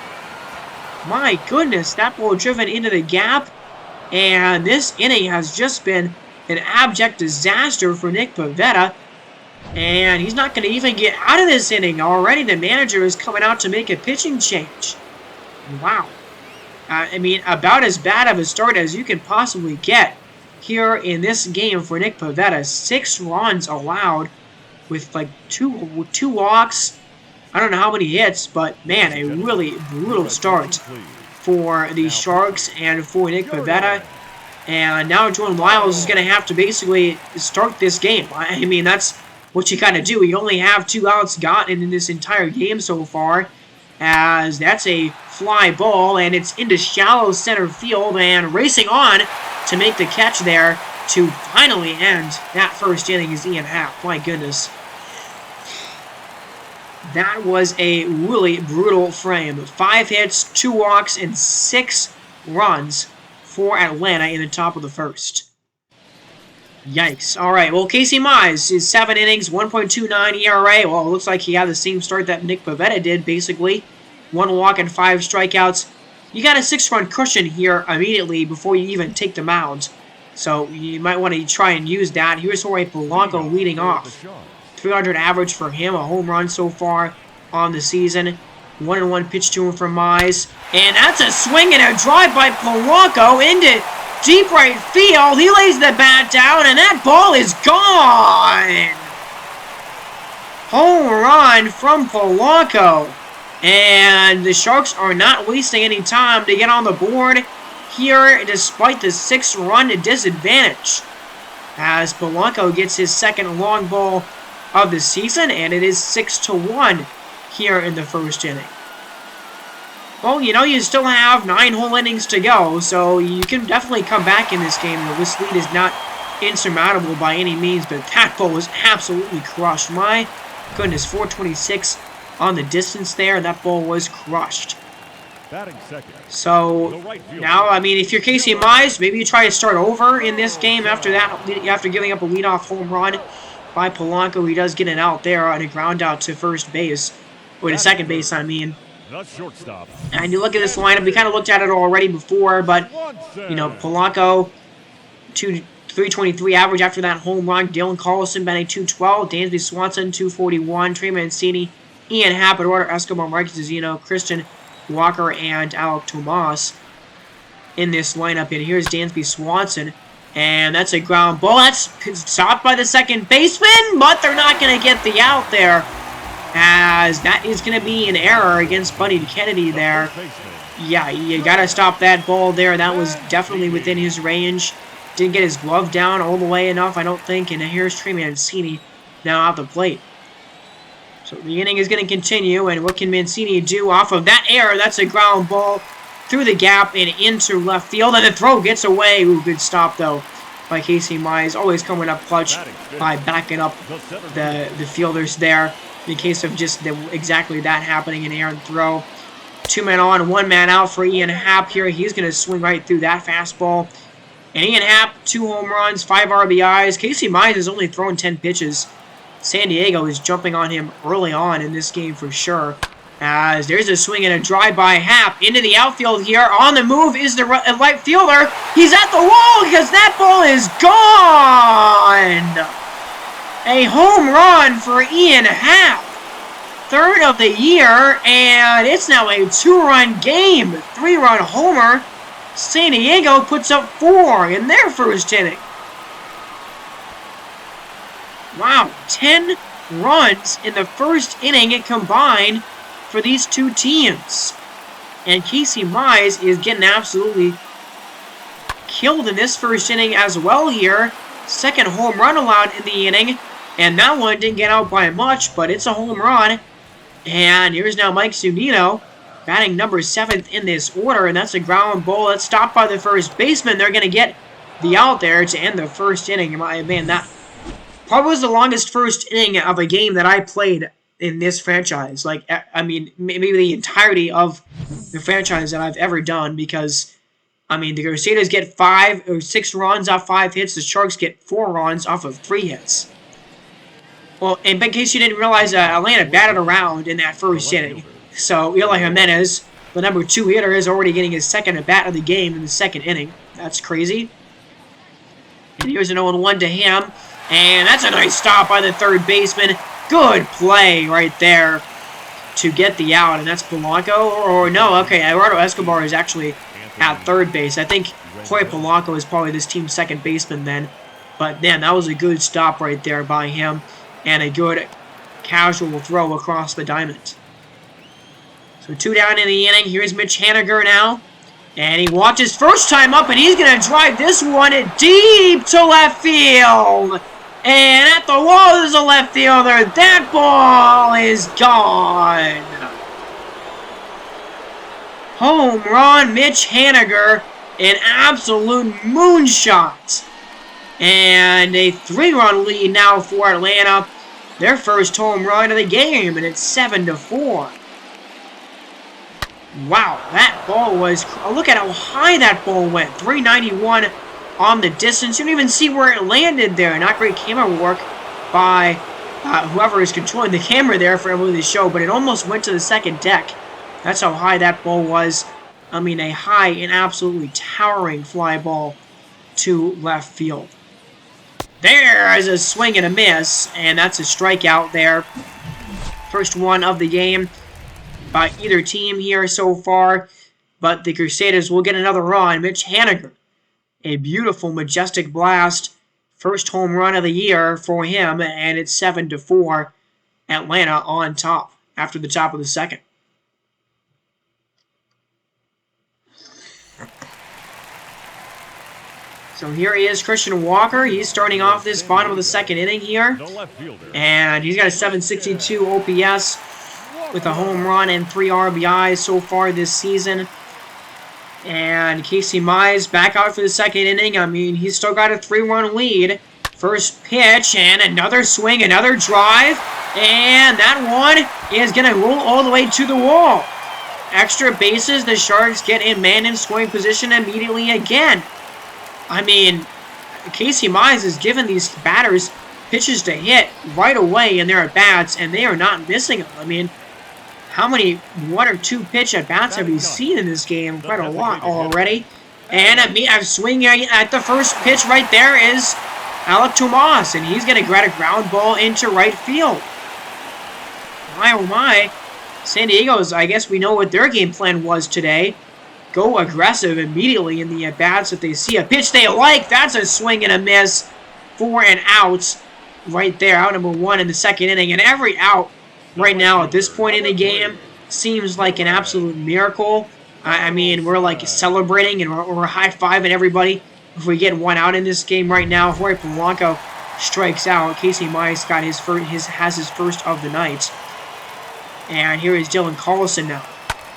My goodness, that ball driven into the gap, and this inning has just been an abject disaster for Nick Pivetta, and he's not going to even get out of this inning. Already the manager is coming out to make a pitching change. Wow. I mean, about as bad of a start as you can possibly get here in this game for Nick Pivetta. 6 runs allowed with like two walks. I don't know how many hits, but man, a really brutal start for the Sharks and for Nick Pivetta. And now Jordan Lyles is going to have to basically start this game. I mean, that's what you kind of do. You only have 2 outs gotten in this entire game so far, as that's a fly ball, and it's into shallow center field, and racing on to make the catch there to finally end that first inning is Ian Happ. My goodness. That was a really brutal frame. 5 hits, 2 walks, and 6 runs for Atlanta in the top of the first. Yikes. Alright, well, Casey Mize is 7 innings, 1.29 ERA. Well, it looks like he had the same start that Nick Pivetta did, basically. 1 walk and 5 strikeouts. You got a 6-run cushion here immediately before you even take the mound. So you might want to try and use that. Here's Jorge Polanco leading off. 300 average for him, a home run so far on the season. 1-1 pitch to him from Mize. And that's a swing and a drive by Polanco into deep right field. He lays the bat down, and that ball is gone. Home run from Polanco. And the Sharks are not wasting any time to get on the board here despite the 6-run disadvantage, as Polanco gets his second long ball of the season, and it is 6-1 here in the first inning. Well, you know, you still have 9 whole innings to go, so you can definitely come back in this game. This lead is not insurmountable by any means, but that ball was absolutely crushed. My goodness, 426 on the distance there, and that ball was crushed. So now, I mean, if you're Casey Mize, maybe you try to start over in this game after that, after giving up a leadoff home run by Polanco. He does get it out there on a ground out to first base, or to second base, I mean. And you look at this lineup, we kind of looked at it already before, but, you know, Polanco, 323 average after that home run. Dylan Carlson batting 212, Dansby Swanson 241, Trey Mancini, Ian Happ, Eduardo Escobar, Marcus Zeno, Christian Walker, and Alec Tomas in this lineup. And here's Dansby Swanson, and that's a ground ball. That's stopped by the second baseman, but they're not going to get the out there, as that is going to be an error against Buddy Kennedy there. Yeah, you got to stop that ball there. That was definitely within his range. Didn't get his glove down all the way enough, I don't think. And here's Trey Mancini now at the plate. So the inning is going to continue, and what can Mancini do off of that error? That's a ground ball through the gap and into left field, and the throw gets away. Ooh, good stop, though, by Casey Mize. Always coming up clutch by backing up the fielders there in case of just exactly that happening, an errant throw. 2 men on, 1 man out for Ian Happ here. He's going to swing right through that fastball. And Ian Happ, 2 home runs, 5 RBIs. Casey Mize has only thrown 10 pitches. San Diego is jumping on him early on in this game for sure, as there's a swing and a drive by Happ into the outfield here. On the move is the right fielder. He's at the wall because that ball is gone. A home run for Ian Happ. 3rd of the year, and it's now a 2-run game. 3-run homer. San Diego puts up 4 in their first inning. Wow, 10 runs in the first inning combined for these 2 teams. And Casey Mize is getting absolutely killed in this first inning as well here. 2nd home run allowed in the inning, and that one didn't get out by much, but it's a home run. And here's now Mike Zunino, batting number 7th in this order, and that's a ground ball that's stopped by the first baseman. They're going to get the out there to end the first inning. Man, that probably was the longest first inning of a game that I played in this franchise. Like, I mean, maybe the entirety of the franchise that I've ever done, because, I mean, the Crusaders get 5 or 6 runs off 5 hits. The Sharks get 4 runs off of 3 hits. Well, in case you didn't realize, Atlanta batted around in that first inning. So Eli Jimenez, the number 2 hitter, is already getting his second at-bat of the game in the second inning. That's crazy. And here's an 0-1 to him. And that's a nice stop by the third baseman. Good play right there to get the out. And that's Polanco. Or no, okay, Eduardo Escobar is actually at third base. I think Jorge Polanco is probably this team's second baseman then. But, man, that was a good stop right there by him. And a good casual throw across the diamond. So 2 down in the inning. Here's Mitch Haniger now. And he watches first time up, and he's going to drive this one deep to left field. And at the wall, there's a left fielder. That ball is gone. Home run, Mitch Haniger. An absolute moonshot. And a 3-run lead now for Atlanta. Their first home run of the game, and it's 7-4. Wow, that ball was... Look at how high that ball went. 391 on the distance. You don't even see where it landed there. Not great camera work by whoever is controlling the camera there for MLB The Show, but it almost went to the second deck. That's how high that ball was. I mean, a high and absolutely towering fly ball to left field. There is a swing and a miss, and that's a strikeout there. First one of the game by either team here so far, but the Crusaders will get another run. Mitch Haniger, a beautiful, majestic blast. First home run of the year for him, and it's 7-4. Atlanta on top after the top of the second. So here he is, Christian Walker. He's starting off this bottom of the second inning here. And he's got a 762 OPS with a home run and 3 RBIs so far this season. And Casey Mize back out for the second inning. I mean, he's still got a 3-run lead. First pitch and another swing, another drive. And that one is going to roll all the way to the wall. Extra bases, the Sharks get in man in scoring position immediately again. I mean, Casey Mize has given these batters pitches to hit right away in their at-bats, and they are not missing them. I mean, how many 1 or 2 pitch at-bats have we seen in this game? Quite a lot already. And a swing at the first pitch right there is Alek Tomas, and he's going to get a ground ball into right field. My, oh my. San Diego's, I guess we know what their game plan was today. Go aggressive immediately in the at-bats if they see a pitch they like. That's a swing and a miss for an out right there. Out number 1 in the second inning. And every out right now at this point in the game seems like an absolute miracle. I mean, we're like celebrating and we're high-fiving everybody if we get 1 out in this game right now. Jorge Polanco strikes out. Casey Mize got has his first of the night. And here is Dylan Carlson now.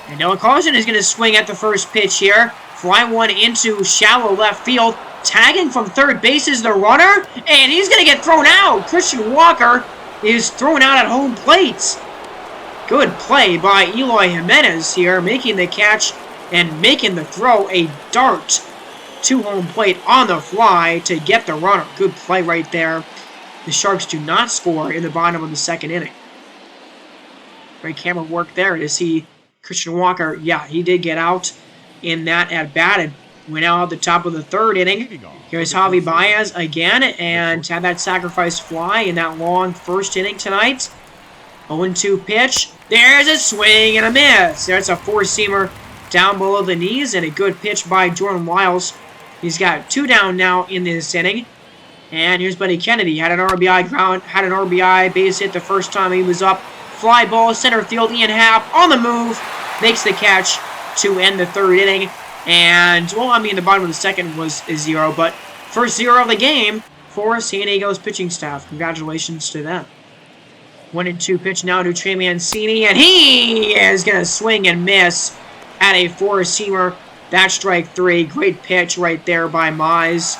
And Dylan Carlson is going to swing at the first pitch here. Fly one into shallow left field. Tagging from third base is the runner. And he's going to get thrown out. Christian Walker is thrown out at home plate. Good play by Eloy Jimenez here. Making the catch and making the throw a dart to home plate on the fly to get the runner. Good play right there. The Sharks do not score in the bottom of the second inning. Great camera work there to see Christian Walker. Yeah, he did get out in that at-bat and went out at the top of the third inning. Here's Javi Baez again and had that sacrifice fly in that long first inning tonight. 0-2 pitch. There's a swing and a miss. There's a four-seamer down below the knees and a good pitch by Jordan Lyles. He's got 2 down now in this inning. And here's Buddy Kennedy. Had an RBI base hit the first time he was up. Fly ball, center field, Ian Happ on the move. Makes the catch to end the third inning. And, well, I mean, the bottom of the second was a 0, but first 0 of the game for San Diego's pitching staff. Congratulations to them. 1-2 pitch now to Trey Mancini, and he is going to swing and miss at a four-seamer. That's strike 3. Great pitch right there by Mize.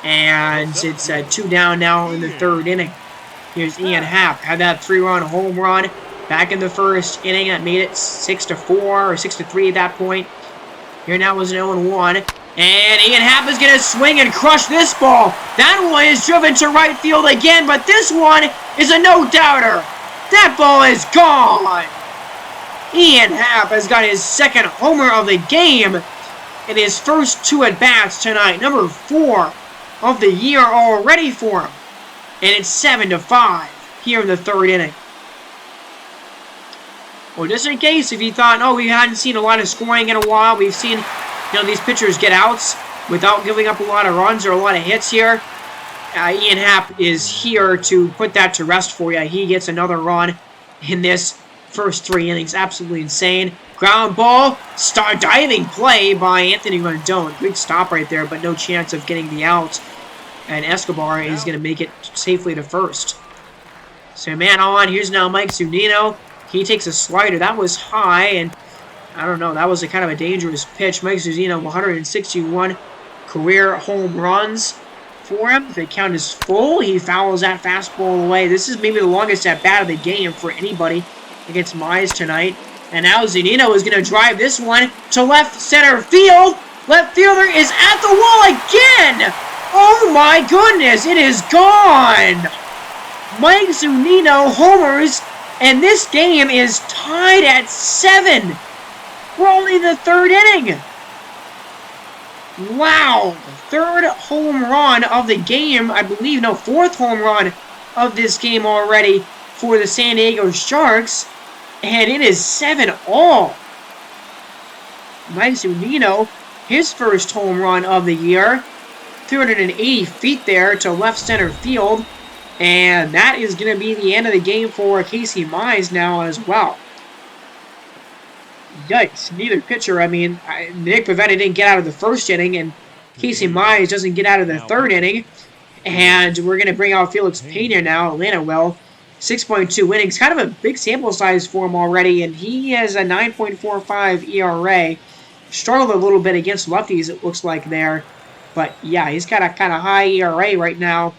And it's 2 down now in the third inning. Here's Ian Happ. Had that 3-run home run back in the first inning. That made it 6-4 or 6-3 at that point. Here now was an 0-1. And Ian Happ is going to swing and crush this ball. That one is driven to right field again, but this one is a no-doubter. That ball is gone. Ian Happ has got his second homer of the game in his first 2 at-bats tonight. Number 4 of the year already for him. And it's 7-5 here in the 3rd inning. Well, just in case if you thought, oh, we hadn't seen a lot of scoring in a while, we've seen, these pitchers get outs without giving up a lot of runs or a lot of hits here. Ian Happ is here to put that to rest for you. He gets another run in this first 3 innings. Absolutely insane. Ground ball, diving play by Anthony Rendon. Good stop right there, but no chance of getting the out. And Escobar is going to make it safely to first. So man on, here's now Mike Zunino. He takes a slider. That was high, and I don't know, that was a kind of a dangerous pitch. Mike Zunino, 161 career home runs for him. If they count as full, he fouls that fastball away. This is maybe the longest at-bat of the game for anybody against Mize tonight. And now Zunino is going to drive this one to left center field. Left fielder is at the wall again! Oh my goodness, it is gone! Mike Zunino homers, and this game is tied at 7. We're only in the 3rd inning. Wow. 3rd home run of the game, I believe. No, 4th home run of this game already for the San Diego Sharks. And it is 7-all. Mike Zunino, his first home run of the year. 280 feet there to left center field. And that is going to be the end of the game for Casey Mize now as well. Yikes. Neither pitcher, Nick Pivetta didn't get out of the 1st inning, and Casey Mize doesn't get out of the 3rd inning. And we're going to bring out Felix Pena now. Atlanta will. 6.2 innings. Kind of a big sample size for him already, and he has a 9.45 ERA. Struggled a little bit against lefties, it looks like there. But yeah, he's got a kind of high ERA right now.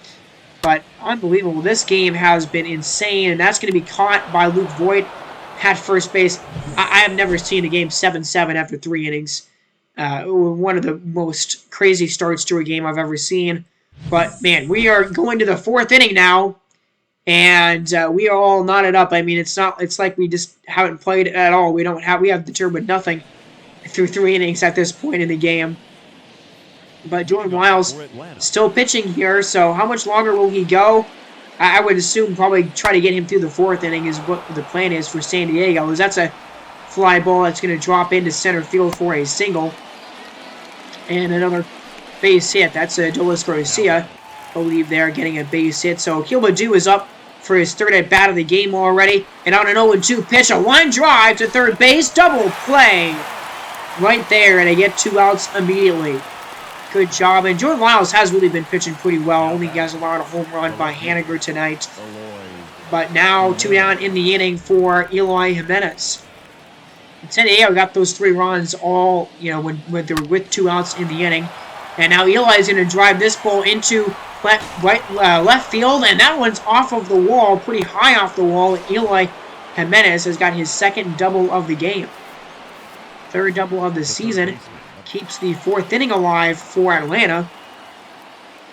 But unbelievable. This game has been insane, and that's going to be caught by Luke Voigt at first base. I have never seen a game 7-7 after 3 innings. One of the most crazy starts to a game I've ever seen. But, man, we are going to the 4th inning now, and we are all knotted up. It's like we just haven't played at all. We have determined nothing through 3 innings at this point in the game. But Jordan Wiles still pitching here, so how much longer will he go? I would assume probably try to get him through the 4th inning is what the plan is for San Diego, because that's a fly ball that's going to drop into center field for a single. And another base hit. That's Adolis Garcia, I believe they're getting a base hit. So Akil Baddoo is up for his 3rd at-bat of the game already. And on an 0-2 pitch, a line drive to 3rd base, double play. Right there, and they get 2 outs immediately. Good job. And Jordan Wiles has really been pitching pretty well. Only has a lot of home run by Haniger tonight. But now 2 down in the inning for Eloy Jimenez. And San Diego got those 3 runs all, when they were with 2 outs in the inning. And now Eli is going to drive this ball into left field. And that one's off of the wall, pretty high off the wall. Eloy Jimenez has got his 2nd double of the game. 3rd double of the season. Keeps the 4th inning alive for Atlanta.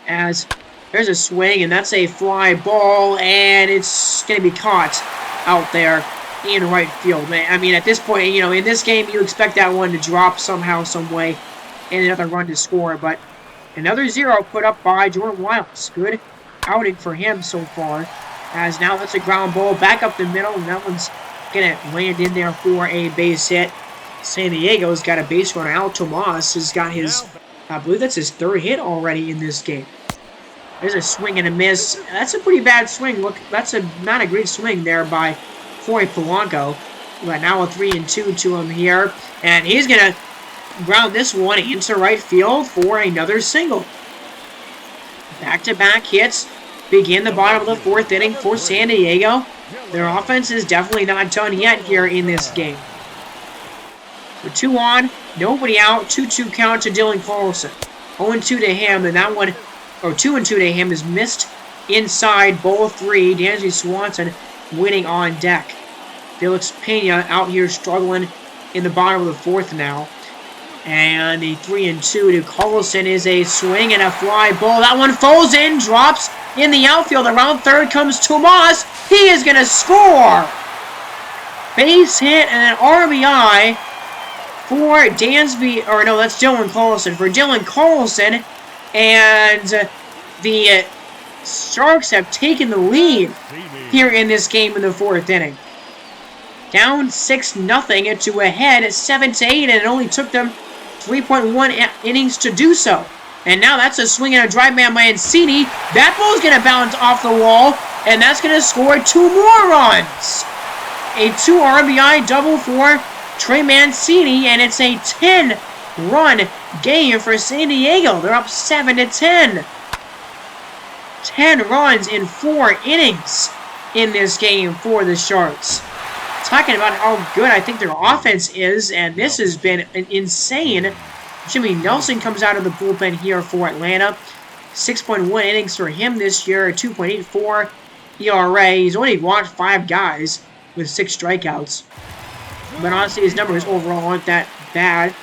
As there's a swing, and that's a fly ball, and it's going to be caught out there in right field. At this point, in this game, you expect that one to drop somehow, some way, and another run to score. But another 0 put up by Jordan Wiles. Good outing for him so far. As now that's a ground ball back up the middle, and that one's going to land in there for a base hit. San Diego's got a base runner. Al Tomas has got his, I believe that's his 3rd hit already in this game. There's a swing and a miss. That's a pretty bad swing. Look, that's not a great swing there by Corey Polanco. But now a 3-2 to him here. And he's going to ground this one into right field for another single. Back-to-back hits begin the bottom of the 4th inning for San Diego. Their offense is definitely not done yet here in this game. So 2 on, nobody out, 2-2 count to Dylan Carlson. 0-2 to him, and that one, or 2-2 to him, is missed inside ball 3. Dansby Swanson waiting on deck. Felix Pena out here struggling in the bottom of the 4th now. And the 3-2 to Carlson is a swing and a fly ball. That one falls in, drops in the outfield. Around third comes Tomas. He is going to score. Base hit and an RBI for Dansby, or no, that's Dylan Carlson. For Dylan Carlson, and the Sharks have taken the lead here in this game in the 4th inning. Down 6-0 to ahead 7-8, and it only took them 3.1 innings to do so. And now that's a swing and a drive by Mancini. That ball's going to bounce off the wall, and that's going to score 2 more runs. A 2 RBI double for Trey Mancini, and it's a 10-run game for San Diego. They're up 7-10. 10 runs in 4 innings in this game for the Sharks. Talking about how good I think their offense is, and this has been insane. Jimmy Nelson comes out of the bullpen here for Atlanta. 6.1 innings for him this year, 2.84 ERA. He's only walked 5 guys with 6 strikeouts. But honestly, his numbers overall aren't that bad.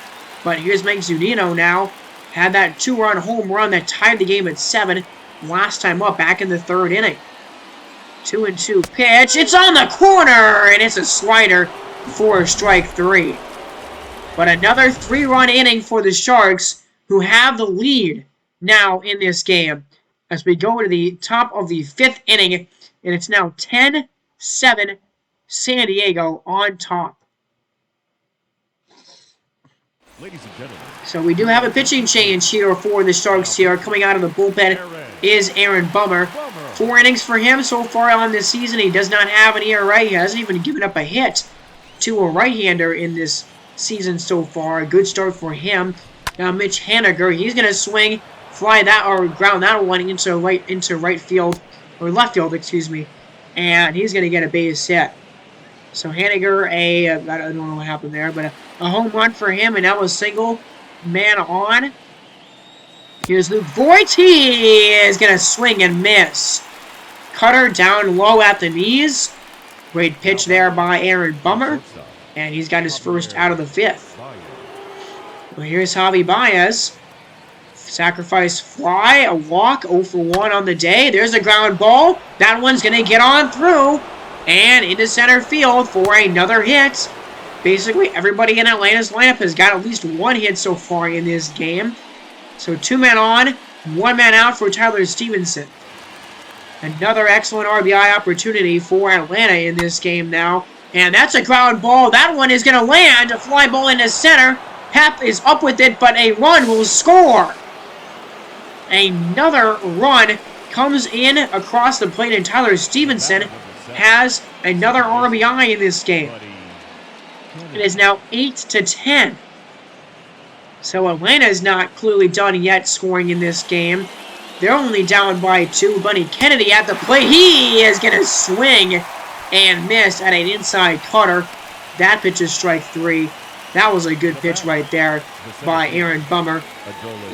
But here's Mike Zunino now. Had that 2-run home run that tied the game at 7 last time up back in the 3rd inning. 2-2 pitch. It's on the corner, and it's a slider for strike 3. But another 3-run inning for the Sharks, who have the lead now in this game. As we go to the top of the 5th inning, and it's now 10-7 San Diego on top. Ladies and gentlemen. So we do have a pitching change here for the Sharks here. Coming out of the bullpen is Aaron Bummer. 4 innings for him so far on this season. He does not have an ERA. He hasn't even given up a hit to a right-hander in this season so far. A good start for him. Now Mitch Haniger, he's going to swing, fly that, or ground that one into right field, or left field, excuse me. And he's going to get a base hit. So Haniger, I don't know what happened there, but a home run for him, and that was single man on. Here's Luke Voigt. He is going to swing and miss. Cutter down low at the knees. Great pitch there by Aaron Bummer. And he's got his first out of the 5th. Well, here's Javi Baez. Sacrifice fly, a walk, 0 for 1 on the day. There's a ground ball. That one's going to get on through. And into center field for another hit. Basically, everybody in Atlanta's lineup has got at least 1 hit so far in this game. So 2 men on, 1 man out for Tyler Stevenson. Another excellent RBI opportunity for Atlanta in this game now. And that's a ground ball. That one is going to land. A fly ball into center. Hap is up with it, but a run will score. Another run comes in across the plate, and Tyler Stevenson has another RBI in this game. It is now 8-10. So Atlanta is not clearly done yet scoring in this game. They're only down by 2. Bunny Kennedy at the plate. He is going to swing and miss at an inside cutter. That pitch is strike 3. That was a good pitch right there by Aaron Bummer.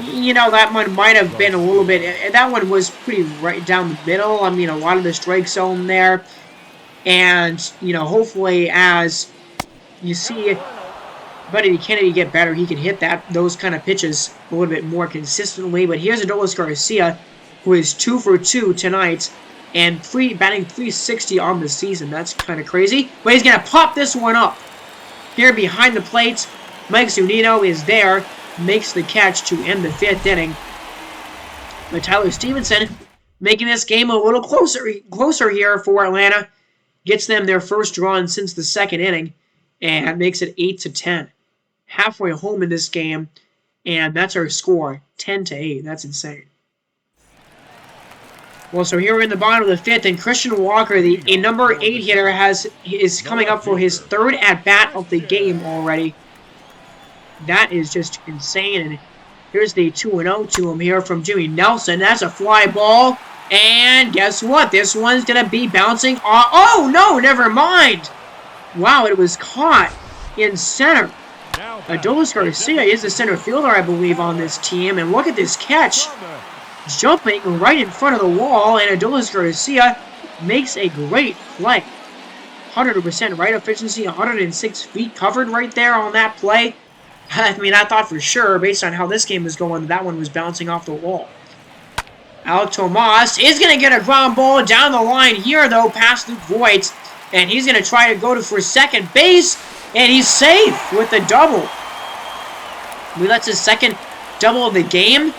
You know, that one might have been a little bit... That one was pretty right down the middle. I mean, a lot of the strike zone there. And, you know, hopefully as you see Buddy Kennedy get better, he can hit those kind of pitches a little bit more consistently. But here's Adolis Garcia, who is 2 for 2 tonight, and batting .360 on the season. That's kind of crazy. But he's going to pop this one up. Here behind the plate, Mike Zunino is there, makes the catch to end the 5th inning. But Tyler Stevenson making this game a little closer here for Atlanta. Gets them their first run since the 2nd inning, and makes it 8-10. Halfway home in this game, and that's our score, 10-8. That's insane. Well, so here we're in the bottom of the 5th, and Christian Walker, a number 8 hitter, is coming up for his 3rd at-bat of the game already. That is just insane, and here's the 2-0 to him here from Jimmy Nelson. That's a fly ball, and guess what? This one's going to be bouncing off. Oh, no, never mind. Wow, it was caught in center. Adolis Garcia is the center fielder, I believe, on this team, and look at this catch. Jumping right in front of the wall, and Adolis Garcia makes a great play. 100% right efficiency, 106 feet covered right there on that play. I mean, I thought for sure, based on how this game was going, that one was bouncing off the wall. Alek Tomas is going to get a ground ball down the line here, though, past Luke Voigt. And he's going to try to go for second base, and he's safe with the double. That's his second double of the game.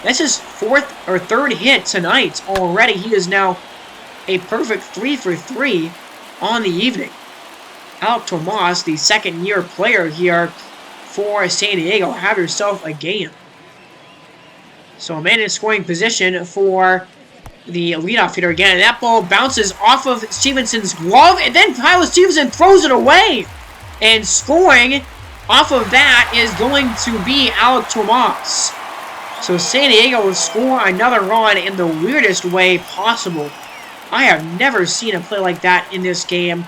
That's his fourth or third hit tonight already. He is now a perfect 3 for 3 on the evening. Alek Tomas, the second-year player here for San Diego, have yourself a game. So a man in scoring position for the leadoff hitter again. And that ball bounces off of Stevenson's glove, and then Tyler Stevenson throws it away. And scoring off of that is going to be Alek Tomas. So San Diego will score another run in the weirdest way possible. I have never seen a play like that in this game.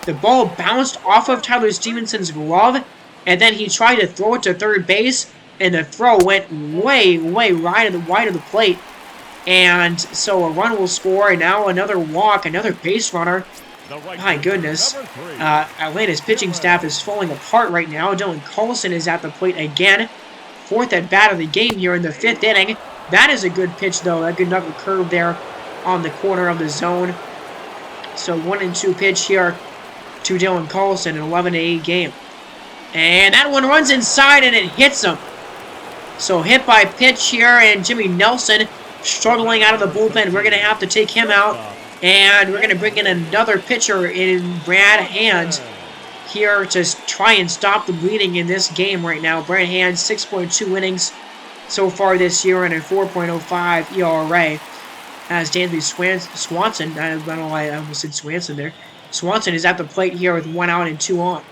The ball bounced off of Tyler Stevenson's glove, and then he tried to throw it to third base, and the throw went way wide of the plate. And so a run will score, and now another walk, another base runner. My goodness. Atlanta's pitching staff is falling apart right now. Dylan Carlson is at the plate again. Fourth at bat of the game here in the 5th inning. That is a good pitch, though. A good knuckle curve there on the corner of the zone. So 1-2 pitch here to Dylan Carlson, an 11-8 game. And that one runs inside, and it hits him. So hit by pitch here, and Jimmy Nelson struggling out of the bullpen. We're going to have to take him out, and we're going to bring in another pitcher in Brad Hand here to try and stop the bleeding in this game right now. Brad Hand, 6.2 innings so far this year and a 4.05 ERA. As Dansby Swanson, I don't know why I almost said Swanson there. Swanson is at the plate here with 1 out and 2 on.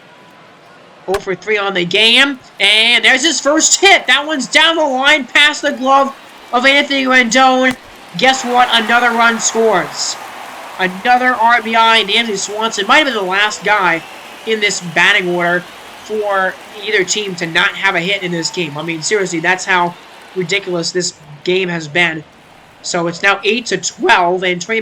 0 for 3 on the game, and there's his first hit. That one's down the line past the glove of Anthony Rendon. Guess what? Another run scores. Another RBI, and Anthony Swanson might have been the last guy in this batting order for either team to not have a hit in this game. I mean, seriously, that's how ridiculous this game has been. So it's now 8-12, and Trey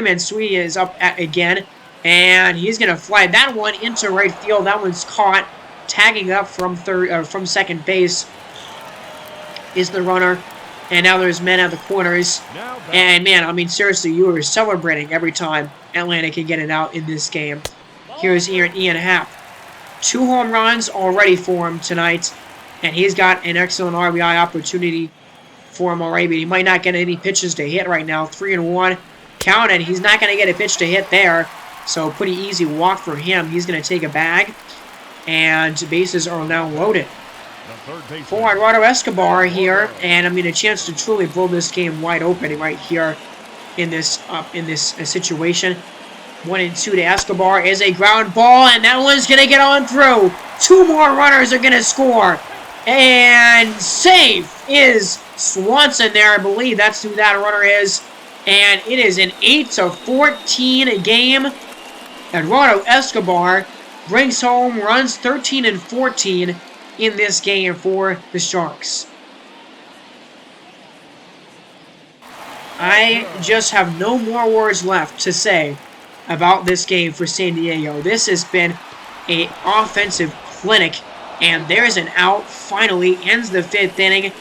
Mansui is up again, and he's going to fly that one into right field. That one's caught. Tagging up from second base is the runner, and now there's men at the corners. And man, I mean, seriously, you are celebrating every time Atlanta can get it out in this game. Here's Ian Happ. 2 home runs already for him tonight, and he's got an excellent RBI opportunity for him already, but he might not get any pitches to hit right now. 3-1 counted. He's not going to get a pitch to hit there, so pretty easy walk for him. He's going to take a bag, and bases are now loaded. For Eduardo Escobar here, and I mean a chance to truly blow this game wide open right here in this situation. 1-2 to Escobar is a ground ball, and that one's going to get on through. 2 more runners are going to score. And safe is Swanson there. I believe that's who that runner is. And it is an 8-14 game. Eduardo Escobar brings home runs 13 and 14 in this game for the Sharks. I just have no more words left to say about this game for San Diego. This has been an offensive clinic, and there's an out. Finally ends the 5th inning.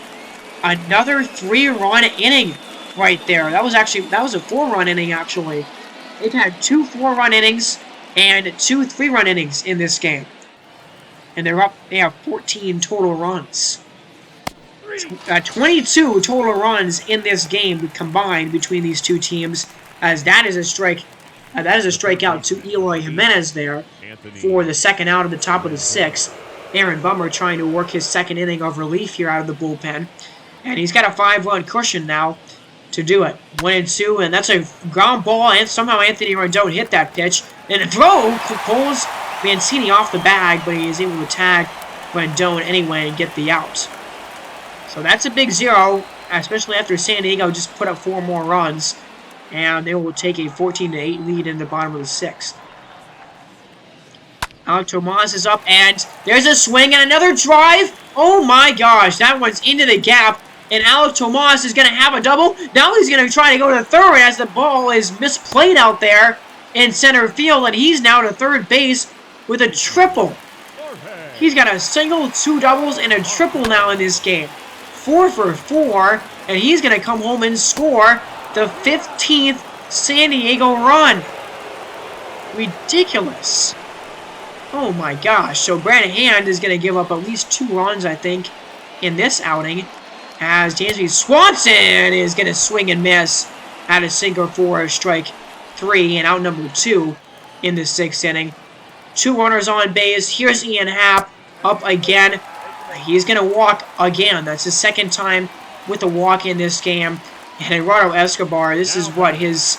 Another 3-run inning right there. That was a 4-run inning actually. They've had 2 4-run innings and 2 3-run innings in this game, and they have 14 total runs. 22 total runs in this game combined between these two teams, as that is a strikeout to Eloy Jimenez there for the second out of the top of the 6th. Aaron Bummer trying to work his second inning of relief here out of the bullpen, and he's got a 5-run cushion now to do it. 1-2, and that's a ground ball, and somehow Anthony Rendon hit that pitch, and a throw pulls Mancini off the bag, but he is able to tag Rendon anyway and get the out. So that's a big 0, especially after San Diego just put up 4 more runs, and they will take a 14-8 lead in the bottom of the 6th. Alek Tomas is up, and there's a swing and another drive. Oh my gosh, that one's into the gap, and Alek Tomas is going to have a double. Now he's going to try to go to third as the ball is misplayed out there in center field, and he's now to third base with a triple. He's got a single, 2 doubles, and a triple now in this game. 4 for 4, and he's going to come home and score the 15th San Diego run. Ridiculous. Oh my gosh. So Brandon Hand is going to give up at least 2 runs, I think, in this outing, as Dansby Swanson is going to swing and miss at a single for strike 3 and out number 2 in the 6th inning. 2 runners on base. Here's Ian Happ up again. He's going to walk again. That's his 2nd time with a walk in this game. And Eduardo Escobar, this is what his,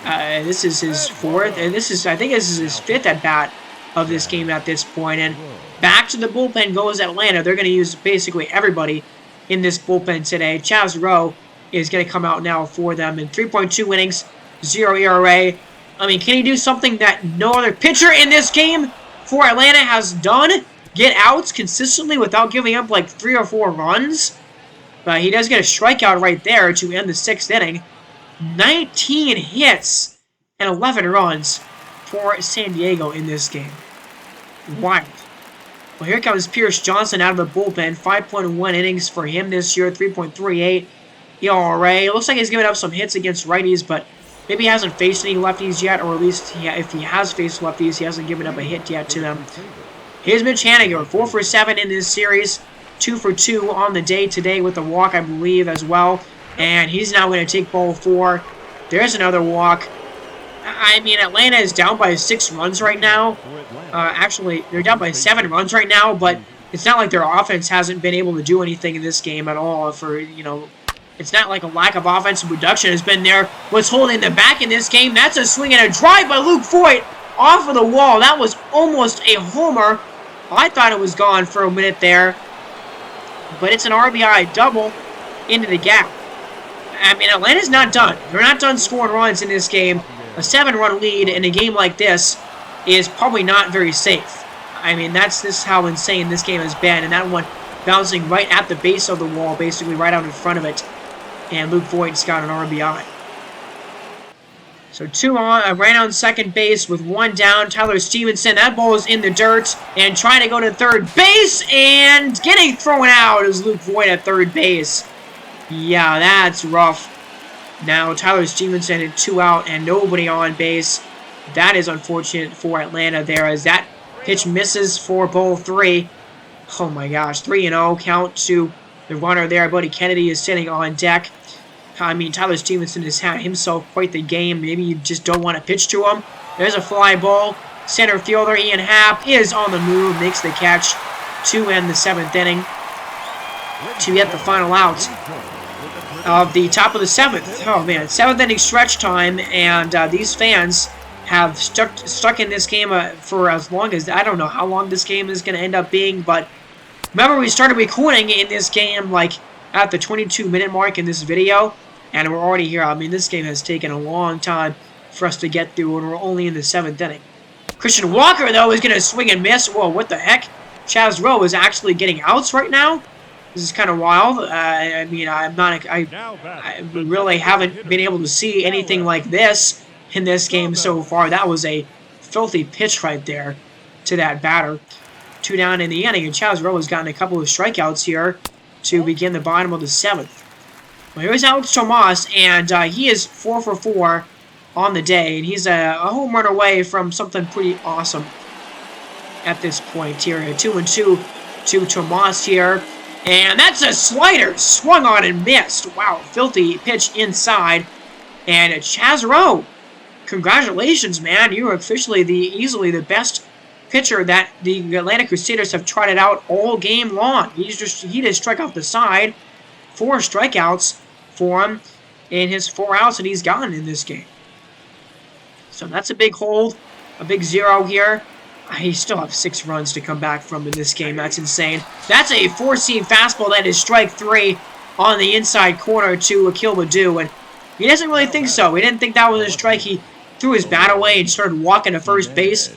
this is his 4th, and I think this is his 5th at bat of this game at this point. And back to the bullpen goes Atlanta. They're going to use basically everybody in this bullpen today. Chaz Rowe is going to come out now for them in 3.2 innings, 0 ERA. I mean, can he do something that no other pitcher in this game for Atlanta has done? Get outs consistently without giving up like 3 or 4 runs? But he does get a strikeout right there to end the 6th inning. 19 hits and 11 runs for San Diego in this game. Wild. Well, here comes Pierce Johnson out of the bullpen. 5.1 innings for him this year. 3.38 ERA. It looks like he's given up some hits against righties, but maybe he hasn't faced any lefties yet, or at least if he has faced lefties, he hasn't given up a hit yet to them. Here's Mitch Haniger, 4 for 7 in this series. 2 for 2 on the day today with a walk, I believe, as well. And he's now going to take ball 4. There's another walk. I mean, Atlanta is down by 6 runs right now. Actually, they're down by 7 runs right now, but it's not like their offense hasn't been able to do anything in this game at all. It's not like a lack of offensive production has been there. What's holding them back in this game? That's a swing and a drive by Luke Voigt off of the wall. That was almost a homer. I thought it was gone for a minute there, but it's an RBI double into the gap. I mean, Atlanta's not done. They're not done scoring runs in this game. A 7-run lead in a game like this is probably not very safe. I mean, this how insane this game has been, and that one bouncing right at the base of the wall, basically right out in front of it, and Luke Voigt's got an RBI. So 2 on, ran on second base with 1 down. Tyler Stevenson, that ball is in the dirt and trying to go to third base, and getting thrown out is Luke Voigt at third base. Yeah, that's rough. Now Tyler Stevenson at 2 out and nobody on base. That is unfortunate for Atlanta there, as that pitch misses for ball 3. Oh my gosh, 3-0 count to the runner there. Buddy Kennedy is sitting on deck. I mean, Tyler Stevenson has had himself quite the game. Maybe you just don't want to pitch to him. There's a fly ball. Center fielder Ian Happ is on the move, makes the catch to end the 7th inning to get the final out of the top of the 7th. Oh man, 7th inning stretch time, and these fans have stuck in this game for as long as, I don't know how long this game is going to end up being, but remember we started recording in this game like at the 22-minute mark in this video, and we're already here. I mean, this game has taken a long time for us to get through, and we're only in the 7th inning. Christian Walker, though, is going to swing and miss. Whoa, what the heck? Chaz Rowe is actually getting outs right now. This is kind of wild. I mean, I really haven't been able to see anything like this in this game so far. That was a filthy pitch right there to that batter. 2 down in the inning, and Chaz Rowe has gotten a couple of strikeouts here to begin the bottom of the 7th. Well, here's Alex Tomas, and he is 4 for 4 on the day, and he's a home run away from something pretty awesome at this point here. 2-2 to Tomas here, and that's a slider, swung on and missed. Wow, filthy pitch inside, and Chaz Rowe, congratulations, man. You are officially easily the best pitcher that the Atlanta Crusaders have trotted out all game long. He just struck out the side. 4 strikeouts for him in his 4 outs that he's gotten in this game. So that's a big hold, a big 0 here. He still have 6 runs to come back from in this game. That's insane. That's a 4-seam fastball. That is strike 3 on the inside corner to Akil Baddoo, and he doesn't really think so. He didn't think that was a strike. He threw his bat away and started walking to first base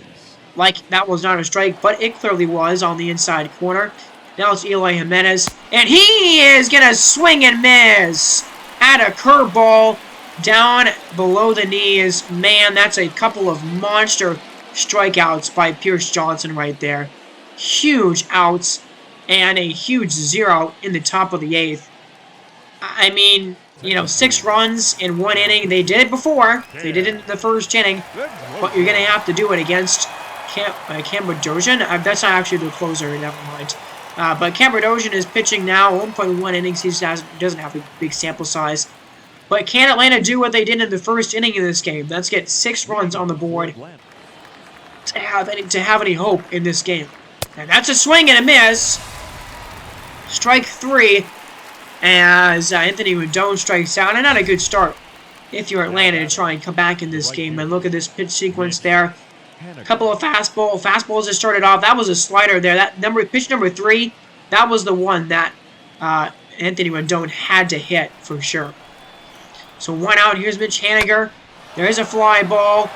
like that was not a strike, but it clearly was on the inside corner. Now it's Eloy Jimenez, and he is going to swing and miss at a curveball down below the knees. Man, that's a couple of monster strikeouts by Pierce Johnson right there. huge outs and a huge 0 in the top of the 8th. I mean, you know, 6 runs in 1 inning. They did it before. They did it in the first inning. But you're going to have to do it against Cambodosian. That's not actually the closer, never mind. But Cambodosian is pitching now, 1.1 innings. He doesn't have a big sample size. But can Atlanta do what they did in the first inning of this game? Let's get 6 runs on the board to have any hope in this game. And that's a swing and a miss. Strike 3 as Anthony Rendon strikes out. And not a good start if you're Atlanta to try and come back in this game. And look at this pitch sequence there. A couple of fastballs that started off. That was a slider there. That pitch number 3, that was the one that Anthony Rendon had to hit for sure. So 1 out. Here's Mitch Haniger. There's a fly ball.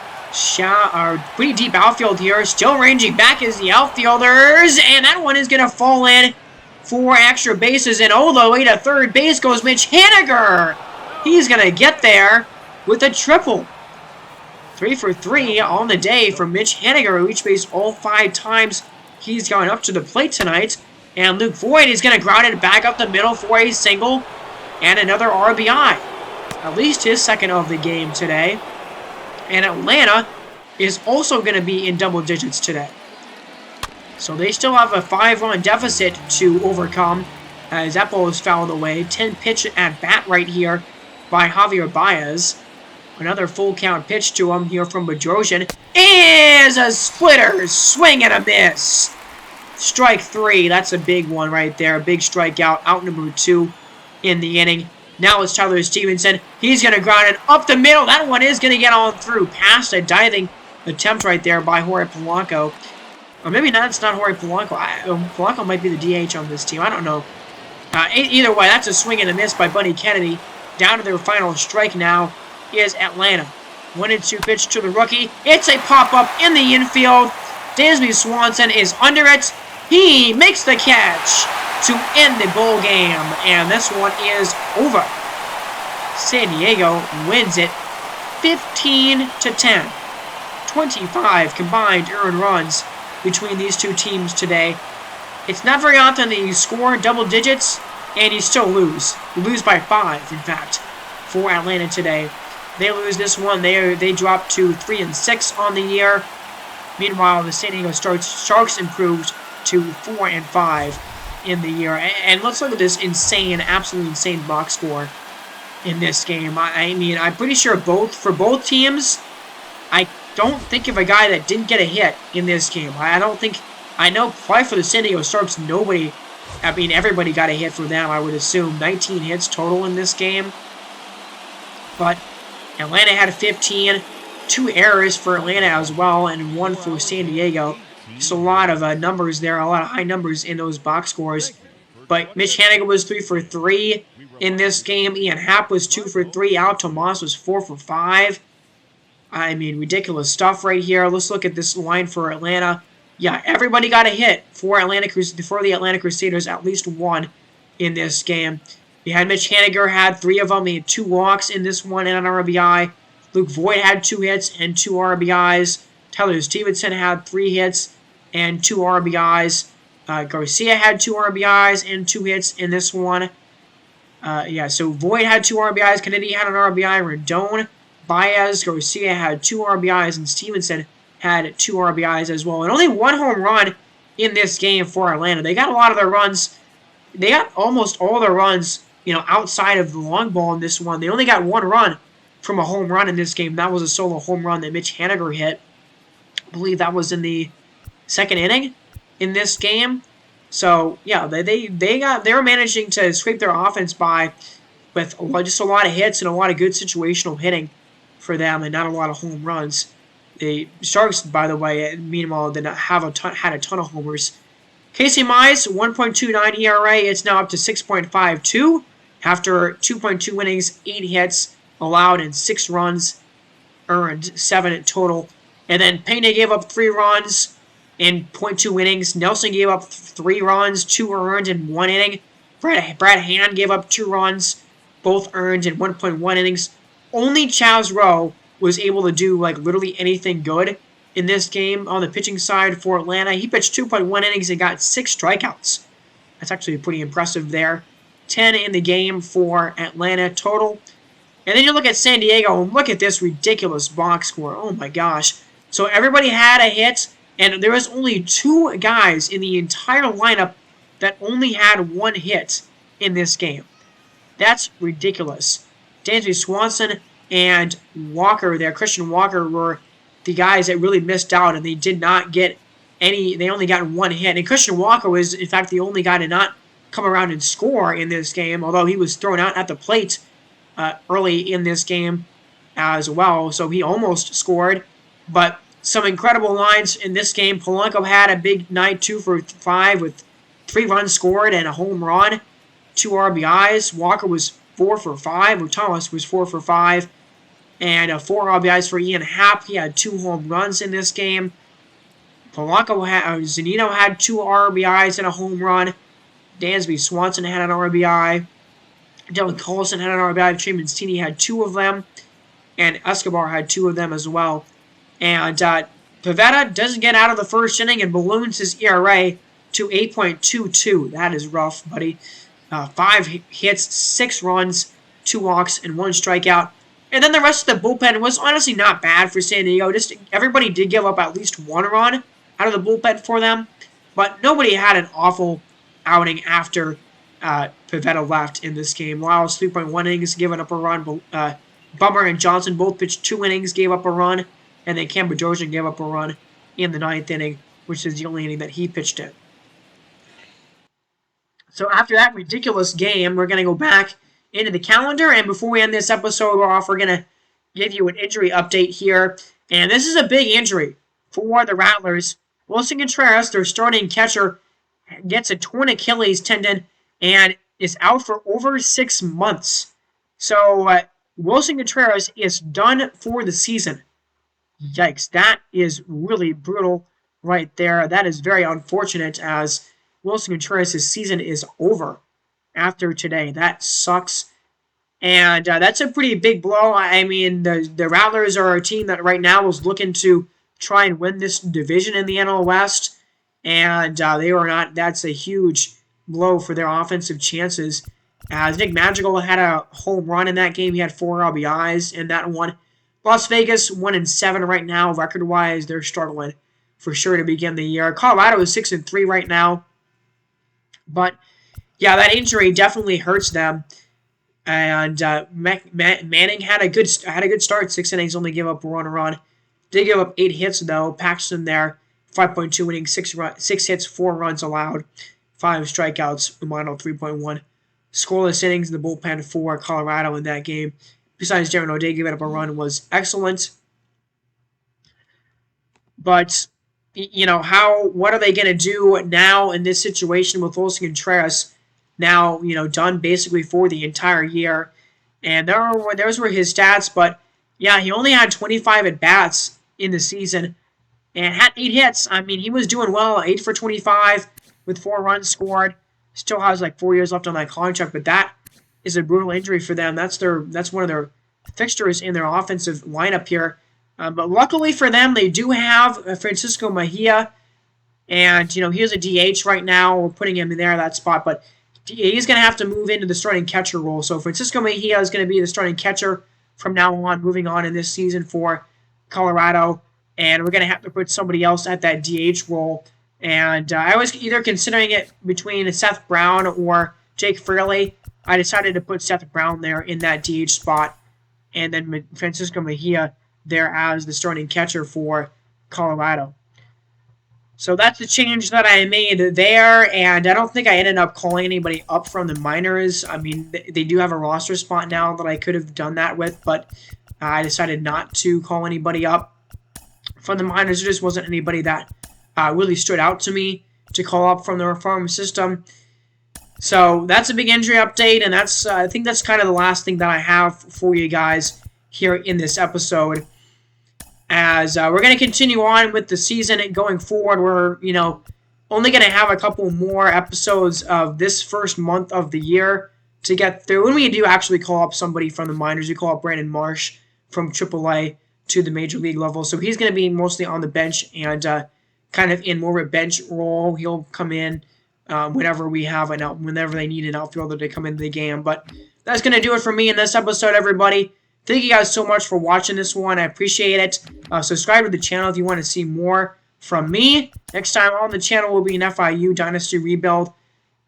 Pretty deep outfield here. Still ranging back is the outfielders. And that one is going to fall in for extra bases. And all the way to third base goes Mitch Haniger. He's going to get there with a triple. 3 for 3 on the day for Mitch Haniger, who reached base all 5 times he's gone up to the plate tonight. And Luke Voit is going to ground it back up the middle for a single and another RBI. At least his second of the game today. And Atlanta is also going to be in double digits today. So they still have a 5-run deficit to overcome as that ball is fouled away. 10 pitch at bat right here by Javier Baez. Another full count pitch to him here from Bedrosian. Is a splitter, swing and a miss. Strike 3, that's a big one right there. Big strikeout, out number 2 in the inning. Now it's Tyler Stevenson. He's going to ground it up the middle. That one is going to get on through. Past a diving attempt right there by Jorge Polanco. Or maybe not, it's not Jorge Polanco. Polanco might be the DH on this team. I don't know. Either way, that's a swing and a miss by Bunny Kennedy. Down to their final strike now is Atlanta. 1-2 pitch to the rookie. It's a pop-up in the infield. Dansby Swanson is under it. He makes the catch to end the ball game, and this one is over. San Diego wins it 15-10. 25 combined earned runs between these two teams today. It's not very often that you score double digits and you still lose. You lose by 5, in fact, for Atlanta today. They lose this one. They drop to 3-6 on the year. Meanwhile, the San Diego Sharks improved to 4-5 in the year. And let's look at this absolutely insane box score in this game. I mean, I'm pretty sure for both teams, I don't think of a guy that didn't get a hit in this game. I know probably for the San Diego Sharks, everybody got a hit for them, I would assume. 19 hits total in this game. But Atlanta had 15, 2 errors for Atlanta as well, and 1 for San Diego. Just a lot of numbers there, a lot of high numbers in those box scores. But Mitch Haniger was 3 for 3 in this game. Ian Happ was 2 for 3. Al Tomas was 4 for 5. I mean, ridiculous stuff right here. Let's look at this line for Atlanta. Yeah, everybody got a hit for the Atlanta Crusaders, at least 1 in this game. You had Mitch Haniger had 3 of them. He had 2 walks in this one and an RBI. Luke Voit had 2 hits and 2 RBIs. Tyler Stevenson had 3 hits and 2 RBIs. Garcia had 2 RBIs and 2 hits in this one. So Voit had 2 RBIs. Kennedy had an RBI. Rendon, Baez, Garcia had 2 RBIs, and Stevenson had 2 RBIs as well. And only 1 home run in this game for Atlanta. They got a lot of their runs. They got almost all their runs, outside of the long ball in this one. They only got 1 run from a home run in this game. That was a solo home run that Mitch Haniger hit. I believe that was in the 2nd inning in this game. So yeah, they were managing to scrape their offense by with just a lot of hits and a lot of good situational hitting for them, and not a lot of home runs. The Sharks, by the way, meanwhile, did not have had a ton of homers. Casey Mize, 1.29 ERA. It's now up to 6.52 after 2.2 innings, 8 hits allowed, and 6 runs earned, 7 total. And then Pena gave up 3 runs in 0.2 innings. Nelson gave up 3 runs, 2 earned in 1 inning. Brad Hand gave up 2 runs, both earned in 1.1 innings. Only Chaz Rowe was able to do literally anything good in this game on the pitching side for Atlanta. He pitched 2.1 innings and got 6 strikeouts. That's actually pretty impressive there. 10 in the game for Atlanta total. And then you look at San Diego, and look at this ridiculous box score. Oh my gosh. So everybody had a hit, and there was only 2 guys in the entire lineup that only had 1 hit in this game. That's ridiculous. Dansby Swanson and Walker there, Christian Walker, were the guys that really missed out, and they did not get any. They only got 1 hit. And Christian Walker was, in fact, the only guy to not come around and score in this game, although he was thrown out at the plate early in this game as well, so he almost scored. But some incredible lines in this game. Polanco had a big night, 2 for 5 with 3 runs scored and a home run, 2 RBIs. Walker was 4 for 5, or Thomas was 4 for 5, and 4 RBIs for Ian Happ. He had 2 home runs in this game. Zunino had 2 RBIs and a home run. Dansby Swanson had an RBI. Dylan Colson had an RBI. Trey Mancini had 2 of them. And Escobar had 2 of them as well. And Pivetta doesn't get out of the first inning and balloons his ERA to 8.22. That is rough, buddy. 5 hits, 6 runs, 2 walks, and 1 strikeout. And then the rest of the bullpen was honestly not bad for San Diego. Just everybody did give up at least 1 run out of the bullpen for them. But nobody had an awful outing after Pivetta left in this game. Lyles, 3.1 innings, giving up a run. Bummer and Johnson both pitched 2 innings, gave up a run. And then Cam Bedrosian gave up a run in the 9th inning, which is the only inning that he pitched in. So after that ridiculous game, we're going to go back into the calendar. And before we end this episode off, we're going to give you an injury update here. And this is a big injury for the Rattlers. Wilson Contreras, their starting catcher, gets a torn Achilles tendon and is out for over 6 months. So Wilson Contreras is done for the season. Yikes, that is really brutal right there. That is very unfortunate, as Wilson Contreras' season is over after today. That sucks. And that's a pretty big blow. I mean, the Rattlers are a team that right now is looking to try and win this division in the NL West. And they are not. That's a huge blow for their offensive chances. As Nick Madrigal had a home run in that game. He had 4 RBIs in that one. Las Vegas 1-7 right now, record-wise. They're struggling for sure to begin the year. Colorado is 6-3 right now. But yeah, that injury definitely hurts them. And Manning had a good start. 6 innings, only gave up 1 run. Did give up 8 hits though. Paxton there, 5.2 innings, 6 hits, 4 runs allowed, 5 strikeouts. Romano 3.1 scoreless innings in the bullpen for Colorado in that game. Besides Darren O'Day giving up a run was excellent. But, you know, what are they going to do now in this situation with Wilson Contreras now, you know, done basically for the entire year? And those were his stats, but yeah, he only had 25 at-bats in the season and had 8 hits. I mean, he was doing well, 8 for 25 with 4 runs scored. Still has like 4 years left on that contract, but that is a brutal injury for them. That's one of their fixtures in their offensive lineup here. But luckily for them, they do have Francisco Mejia, and you know he is a DH right now. We're putting him in there that spot, but he's going to have to move into the starting catcher role. So Francisco Mejia is going to be the starting catcher from now on, moving on in this season for Colorado, and we're going to have to put somebody else at that DH role. And I was either considering it between Seth Brown or Jake Fraley. I decided to put Seth Brown there in that DH spot, and then Francisco Mejia there as the starting catcher for Colorado. So that's the change that I made there, and I don't think I ended up calling anybody up from the minors. I mean, they do have a roster spot now that I could have done that with, but I decided not to call anybody up from the minors. There just wasn't anybody that really stood out to me to call up from the farm system. So that's a big injury update, and that's I think that's kind of the last thing that I have for you guys here in this episode. As we're going to continue on with the season and going forward, we're only going to have a couple more episodes of this first month of the year to get through. When we do actually call up somebody from the minors, we call up Brandon Marsh from AAA to the major league level. So he's going to be mostly on the bench and kind of in more of a bench role. He'll come in whenever whenever they need an outfielder to come into the game. But that's going to do it for me in this episode, everybody. Thank you guys so much for watching this one. I appreciate it. Subscribe to the channel if you want to see more from me. Next time on the channel will be an FIU Dynasty Rebuild.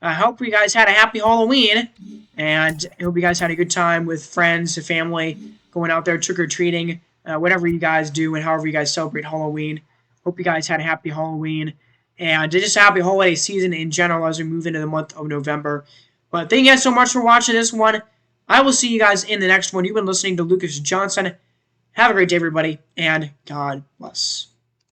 I hope you guys had a happy Halloween, and I hope you guys had a good time with friends and family, going out there trick-or-treating, whatever you guys do and however you guys celebrate Halloween. Hope you guys had a happy Halloween, and just a happy holiday season in general as we move into the month of November. But thank you guys so much for watching this one. I will see you guys in the next one. You've been listening to Lucas Johnson. Have a great day, everybody, and God bless.